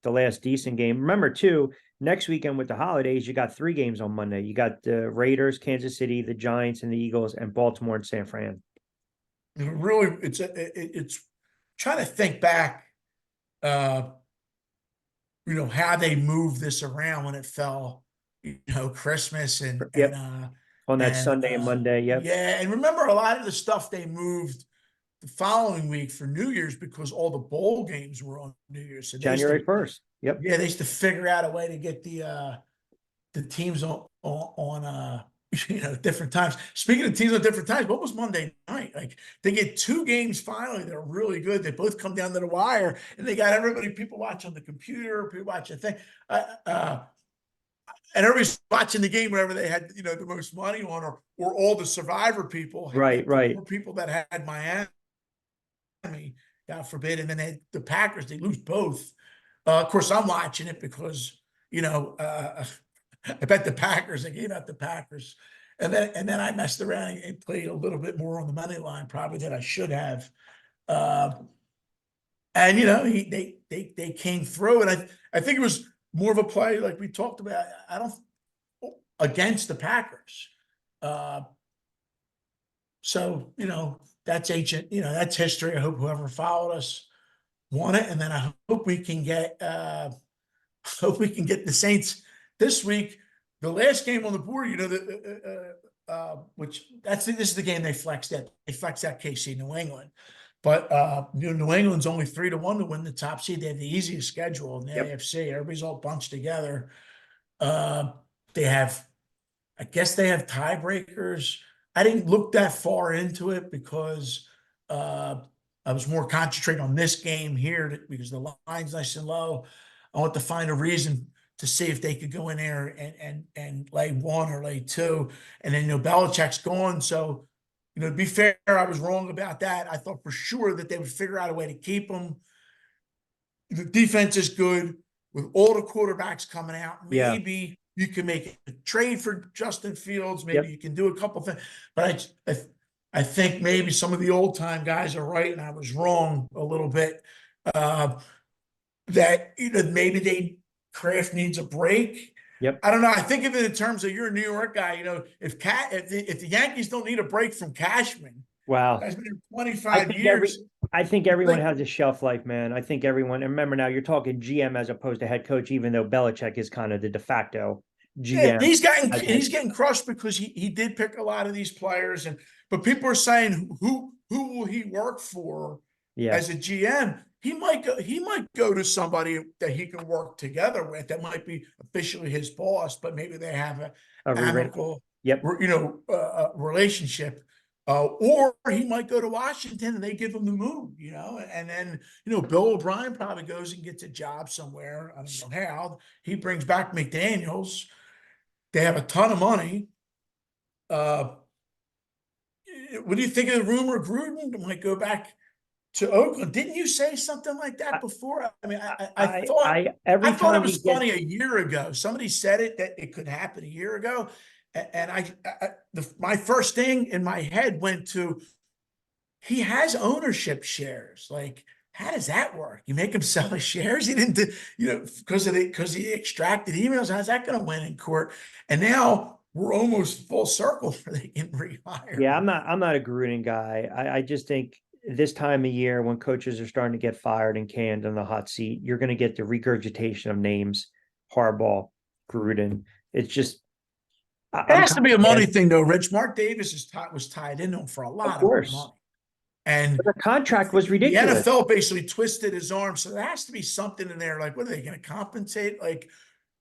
The last decent game. Remember, too, next weekend with the holidays, you got 3 games on Monday. You got the Raiders, Kansas City, the Giants, and the Eagles, and Baltimore and San Fran. Really, it's trying to think back, how they moved this around when it fell, Christmas Yep. On that Sunday and Monday. Yep. yeah, and remember a lot of the stuff they moved the following week for New Year's because all the bowl games were on New Year's. So January 1st. Yep. they used to figure out a way to get the teams on different times. Speaking of teams on different times, what was Monday night? Like they get 2 games finally that are really good. They both come down to the wire, and they got people watching the computer, people watching the thing. And everybody's watching the game whenever they had the most money on, or all the Survivor people, Right. more people that had Miami, God forbid, and then the Packers, they lose both. Of course, I'm watching it because I bet the Packers. I gave out the Packers, and then I messed around and played a little bit more on the money line, probably that I should have. And they came through, and I think it was more of a play like we talked about. I don't against the Packers. So that's ancient. That's history. I hope whoever followed us won it, and then I hope we can get the Saints this week. The last game on the board, which this is the game they flexed at. They flexed at KC, New England. But New England's only 3-1 to win the top seed. They have the easiest schedule in the AFC. Everybody's all bunched together. I guess they have tiebreakers. I didn't look that far into it because I was more concentrated on this game here because the line's nice and low. I want to find a reason to see if they could go in there and lay 1 or lay 2. And then Belichick's gone, so to be fair, I was wrong about that. I thought for sure that they would figure out a way to keep him. The defense is good with all the quarterbacks coming out. Maybe you can make a trade for Justin Fields. Maybe you can do a couple things. But I think maybe some of the old time guys are right, and I was wrong a little bit. That maybe Kraft needs a break. Yep. I don't know. I think of it in terms of you're a New York guy. If the Yankees don't need a break from Cashman, wow, that's been 25 years. I think everyone has a shelf life, man. I think everyone. And remember, now you're talking GM as opposed to head coach, even though Belichick is kind of the de facto GM. Yeah, he's getting crushed because he did pick a lot of these players, but people are saying who will he work for as a GM? He might go to somebody that he can work together with that might be officially his boss, but maybe they have a amicable relationship. Or he might go to Washington and they give him the move, and then Bill O'Brien probably goes and gets a job somewhere. I don't know how. He brings back McDaniels. They have a ton of money. What do you think of the rumor Gruden might go back to Oakland? Didn't you say something like that before? I mean, I thought it was funny a year ago. Somebody said that it could happen a year ago, and my first thing in my head went to, he has ownership shares. Like, how does that work? You make him sell his shares? He didn't, because he extracted emails. How's that going to win in court? And now we're almost full circle for they can rehire Yeah, him. I'm not a Gruden guy. I just think this time of year when coaches are starting to get fired and canned on the hot seat, you're going to get the regurgitation of names, Harbaugh, Gruden. It's just It I'm has to kind be a of money mad. thing, though. Rich Mark Davis was tied in them for a Of lot of course, money, and but the contract was the ridiculous. NFL basically twisted his arm. So there has to be something in there. Like, what are they going to compensate? Like,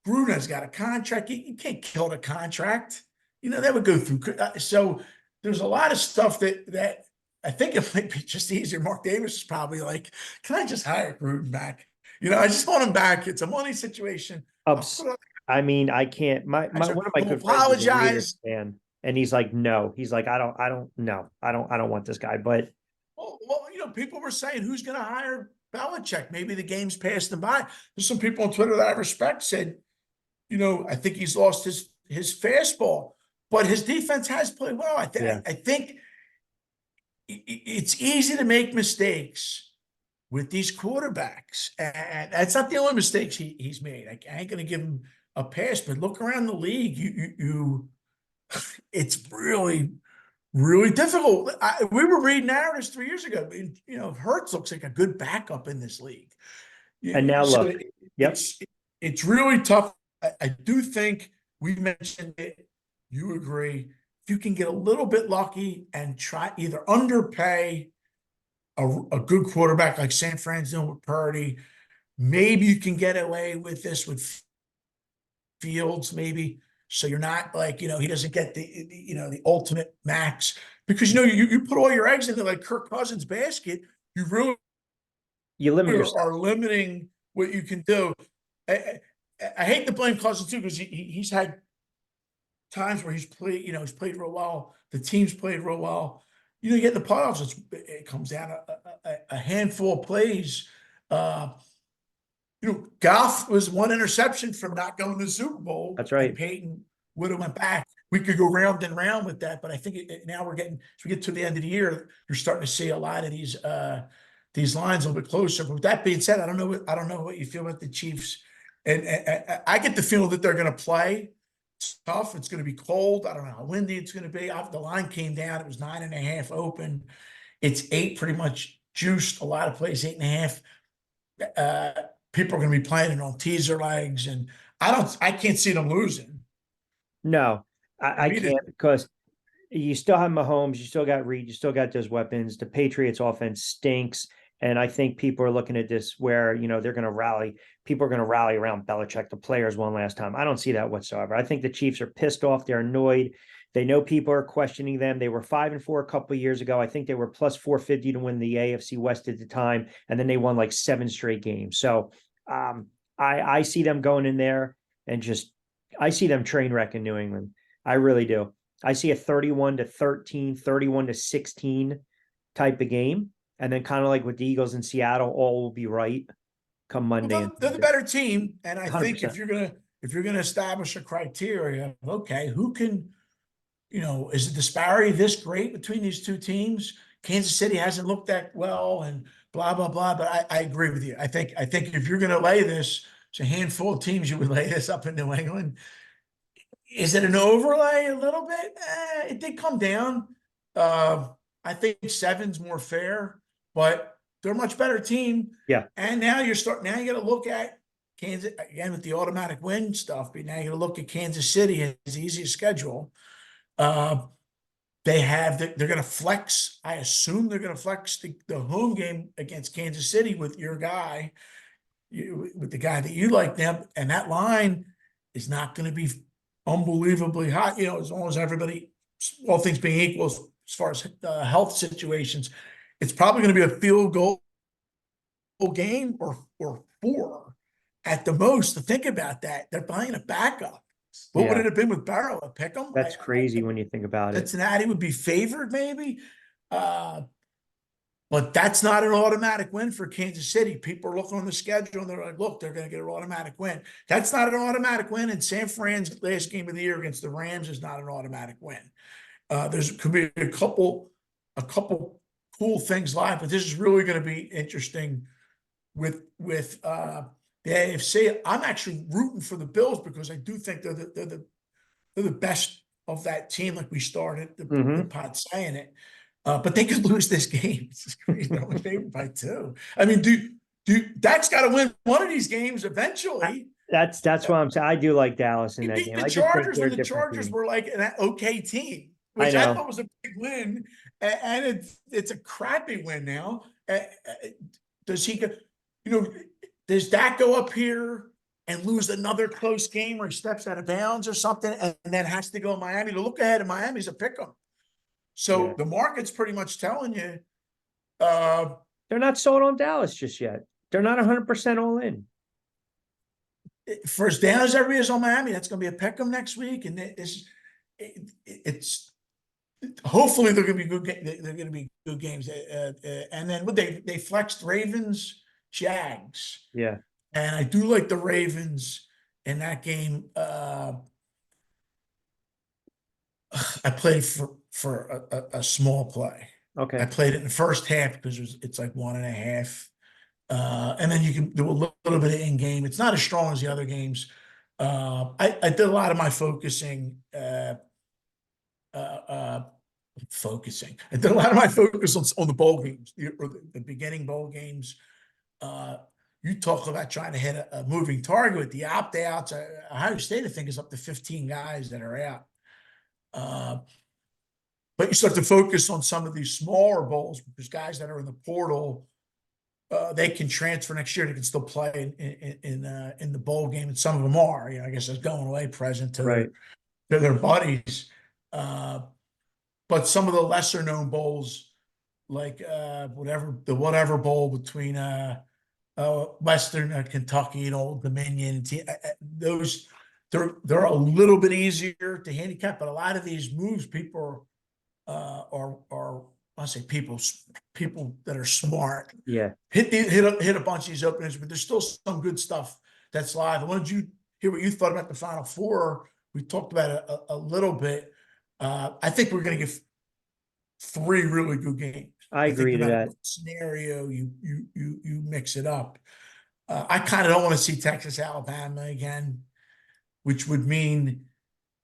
Gruden's got a contract. You can't kill the contract. That would go through. So there's a lot of stuff that I think it might be just easier. Mark Davis is probably like, can I just hire Gruden back? I just want him back. It's a money situation. I'll Ups. put on I mean, I can't. My one of my He'll good friends is a Raiders apologize. fan, and he's like, no, he's like, I don't, no, I don't want this guy. But Well, people were saying who's going to hire Belichick. Maybe the game's passed him by. There's some people on Twitter that I respect said, I think he's lost his fastball, but his defense has played well. yeah, I think it's easy to make mistakes with these quarterbacks, and that's not the only mistakes he's made. I ain't going to give him a pass, but look around the league. It's really, really difficult. We were reading narratives 3 years ago. Hurts looks like a good backup in this league. and now So look, yep, it's really tough. I do think we mentioned it. You agree. If you can get a little bit lucky and try either underpay a good quarterback like San Fran's doing with Purdy, maybe you can get away with this with Fields, maybe. So you're not like, he doesn't get the ultimate max because, you put all your eggs into like Kirk Cousins basket, you really you limit yourself. are limiting what you can do. I hate to blame Cousins too, because he's had times where he's played real well. The team's played real well. You get in the playoffs, it comes down a handful of plays. Goff was one interception from not going to the Super Bowl, That's and right. Peyton would have went back. We could go round and round with that, but I think now as we get to the end of the year, you're starting to see a lot of these lines a little bit closer. But with that being said, I don't know what you feel about the Chiefs, and I get the feeling that they're going to play. It's tough. It's going to be cold. I don't know how windy it's going to be. The line came down. It was 9.5 open. It's 8 pretty much juiced. A lot of plays 8.5. People are going to be playing it on teaser legs, and I can't see them losing. No, I I mean, can't because you still have Mahomes, you still got Reed, you still got those weapons. The Patriots offense stinks. And I think people are looking at this where, they're going to rally. People are going to rally around Belichick, the players, one last time. I don't see that whatsoever. I think the Chiefs are pissed off. They're annoyed. They know people are questioning them. They were 5-4 a couple of years ago. I think they were plus 450 to win the AFC West at the time. And then they won like 7 straight games. So I see them going in there and I see them train wreck in New England. I really do. I see a 31-13, 31-16 type of game. And then kind of like with the Eagles in Seattle, all will be right come Monday and they're the Tuesday. better team, and I think 100%. if you're gonna establish a criteria, okay, who can, is the disparity this great between these two teams? Kansas City hasn't looked that well, and blah blah blah. But I agree with you. I think if you're gonna lay this, it's a handful of teams you would lay this up in New England. Is it an overlay a little bit? It did come down. Uh, I think 7's more fair, but they're a much better team. Yeah. And now you got to look at Kansas again with the automatic win stuff. But now you got to look at Kansas City as the easiest schedule. They're going to flex. I assume they're going to flex the home game against Kansas City with your guy, with the guy that you like them, and that line is not going to be unbelievably hot. As long as everybody, all things being equal, as far as health situations, it's probably going to be a field goal game or 4 at the most. To think about that, they're buying a backup. What would Yeah. it have been with Barrow? A pick 'em? That's crazy when you think about it. Cincinnati would be favored, maybe. But that's not an automatic win for Kansas City. People are looking on the schedule and they're like, look, they're going to get an automatic win. That's not an automatic win. And San Fran's last game of the year against the Rams is not an automatic win. Could be a couple cool things live, but this is really going to be interesting with the AFC. I'm actually rooting for the Bills because I do think they're the best of that team, like we started the Hmm. pod saying it. But they could lose this game. It's crazy. They're only favored by 2. I mean, Dak's got to win one of these games eventually. That's why I'm saying I do like Dallas in He that beat game. the I just think Chargers they're when a the different Chargers team. were like an okay team, I which I know. thought was a big win, and it's a crappy win now. Does he go? You know, does Dak go up here and lose another close game, or he steps out of bounds or something, and then has to go to Miami? To look ahead, of Miami's a pick 'em. Yeah. So the market's pretty much telling you, uh, They're not sold on Dallas just yet. They're not 100% all in. for as down as everybody is on Miami, that's going to be a pick 'em next week, and it's hopefully they're going to be good. They're going to be good games. And then what they flexed Ravens, Jags, Yeah. and I do like the Ravens in that game. I played for a small play. I Okay. played it in the first half because it's like 1.5. And then you can do a little bit of in game. It's not as strong as the other games. I did a lot of my focusing. Uh, uh, Focusing. I did a lot of my focus on the bowl games, or the beginning bowl games. Uh, you talk about trying to hit a moving target with the opt outs. Ohio State, I think, is up to 15 guys that are out. But you start to focus on some of these smaller bowls because guys that are in the portal, they can transfer next year. They can still play in the bowl game, and some of them are. I guess it's going away present Right. to their buddies. But some of the lesser known bowls, like whatever bowl between Western Kentucky and Old Dominion, those they're a little bit easier to handicap. But a lot of these moves, people are I say people that are smart Yeah. hit a bunch of these openings, but there's still some good stuff that's live. I wanted you to hear what you thought about the Final Four. We talked about it a little bit. I think we're going to get 3 really good games. I I think agree no to matter that. what scenario you mix it up. I kind of don't want to see Texas Alabama again, which would mean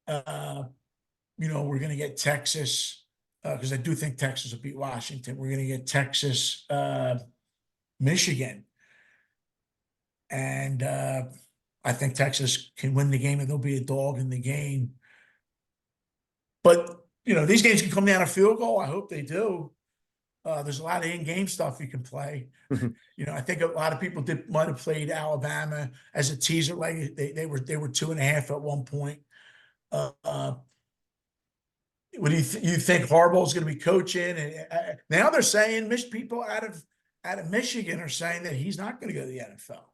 we're going to get Texas because I do think Texas will beat Washington. We're going to get Texas, Michigan, and I think Texas can win the game, and there'll be a dog in the game. But these games can come down a field goal. I hope they do. There's a lot of in-game stuff you can play. I think a lot of people might have played Alabama as a teaser. Like they were 2.5 at one point. What do you think Harbaugh's going to be coaching? And now they're saying people out of Michigan are saying that he's not going to go to the NFL.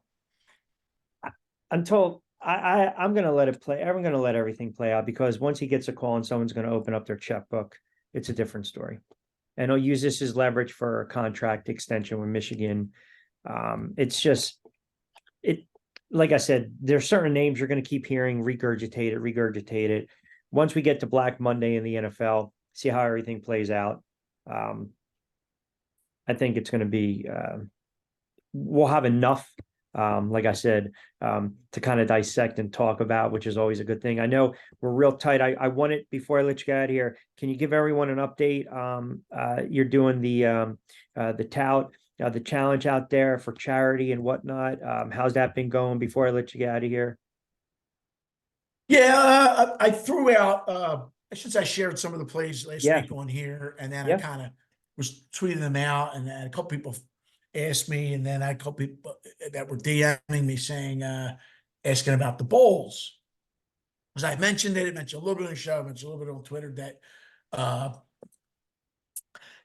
I'm told I'm going to let it play. I'm going to let everything play out because once he gets a call and someone's going to open up their checkbook, it's a different story. And he'll use this as leverage for a contract extension with Michigan. It's just like I said, there's certain names you're going to keep hearing regurgitate it. Once we get to Black Monday in the NFL, see how everything plays out. I think it's going to be, we'll have enough, like I said, to kind of dissect and talk about, which is always a good thing. I know we're real tight. I want it before I let you get out of here. Can you give everyone an update? You're doing the tout, the challenge out there for charity and whatnot. How's that been going before I let you get out of here? Yeah, I threw out. I should say I shared some of the plays last Yeah. week on here, and then I Yeah. kind of was tweeting them out, and then a couple people asked me, and then I had a couple people that were DMing me saying, asking about the bowls. As I mentioned it, I mentioned a little bit on the show, I mentioned a little bit on Twitter that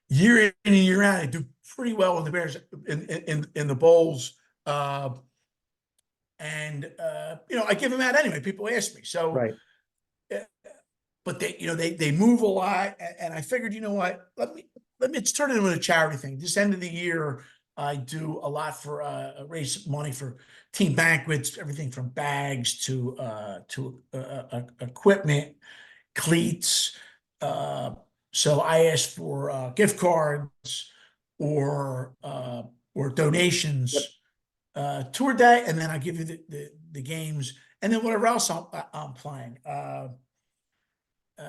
year in and year out, I do pretty well in the Bears in the bowls. And I give them out anyway. People ask me. So Right. but they move a lot, and I figured, what, let me let's turn it into a charity thing. This end of the year, I do a lot for raise money for team banquets, everything from bags to equipment, cleats. So I asked for gift cards or Yep. donations, tour day, and then I give you the games, and then whatever else I'm playing.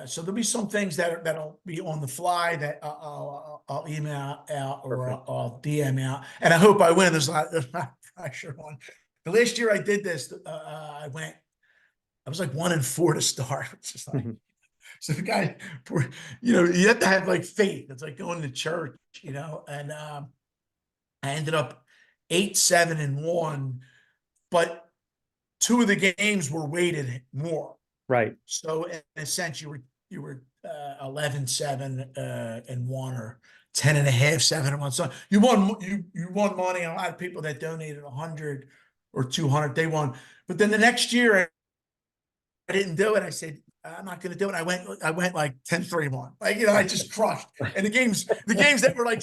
So there'll be some things that'll be on the fly that I'll email out or Perfect. I'll DM out, and I hope I win. There's not pressure on. The last year I did this, I was like 1-4 to start, which is like, so the guy, you have to have like faith. It's like going to church, and I ended up 8-7-1, but two of the games were weighted more. Right. So in a sense, you were 11-7 and 1, or 10.5 7-1. So you won money. A lot of people that donated 100 or 200, they won. But then the next year, I didn't do it. I said, I'm not going to do it. I went like 10-3-1. Like, I just crushed. And the games that were like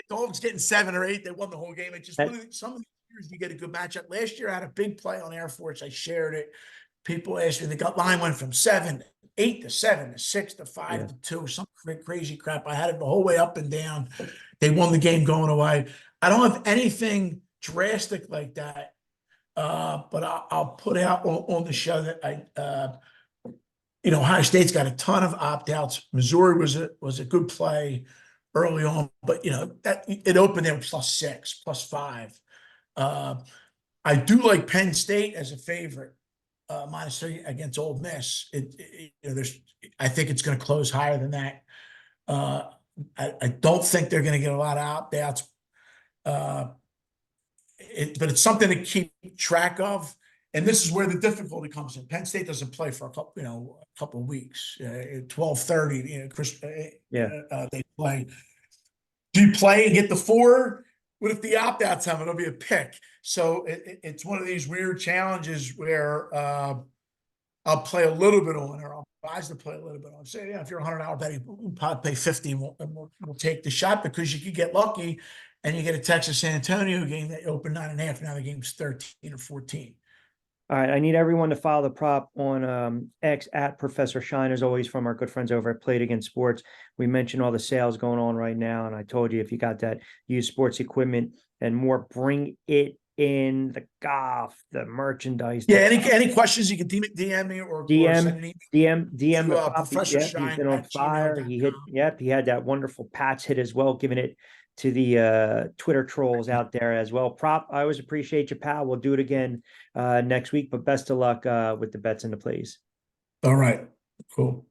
dogs getting 7 or 8, they won the whole game. It just some of the years you get a good matchup. Last year I had a big play on Air Force. I shared it. People asked me, the gut line went from 8 to 7 to 6 to 5 to 2, some crazy crap. I had it the whole way up and down. They won the game going away. I don't have anything drastic like that. But I'll put out on the show that Ohio State's got a ton of opt-outs. Missouri was a good play early on, but that it opened there +6, +5. I do like Penn State as a favorite, -3 against Ole Miss. I think it's going to close higher than that. I don't think they're going to get a lot of opt-outs. But it's something to keep track of, and this is where the difficulty comes in. Penn State doesn't play for a couple of weeks. 12:30, they play. Do you play and get the 4? What if the opt-outs have it? It'll be a pick. So it's one of these weird challenges where I'll play a little bit on, or I'll advise to play a little bit on. Say, if you're a $100 betting, we'll probably pay 50, and we'll take the shot, because you could get lucky and you get a Texas San Antonio game that opened 9.5. Now the game's 13 or 14. All right, I need everyone to follow the prop on X at Professor Shine, as always, from our good friends over at Played Against Sports. We mentioned all the sales going on right now, and I told you, if you got that used sports equipment and more, bring it in. The golf, the merchandise. Yeah, any questions, you can DM me or send an email DM to the prop. Professor Yep, he's been on fire. Shine@gmail.com. He had that wonderful Pats hit as well, giving it to the Twitter trolls out there as well. Prop, I always appreciate you, pal. We'll do it again next week, but best of luck with the bets and the plays. All right, cool.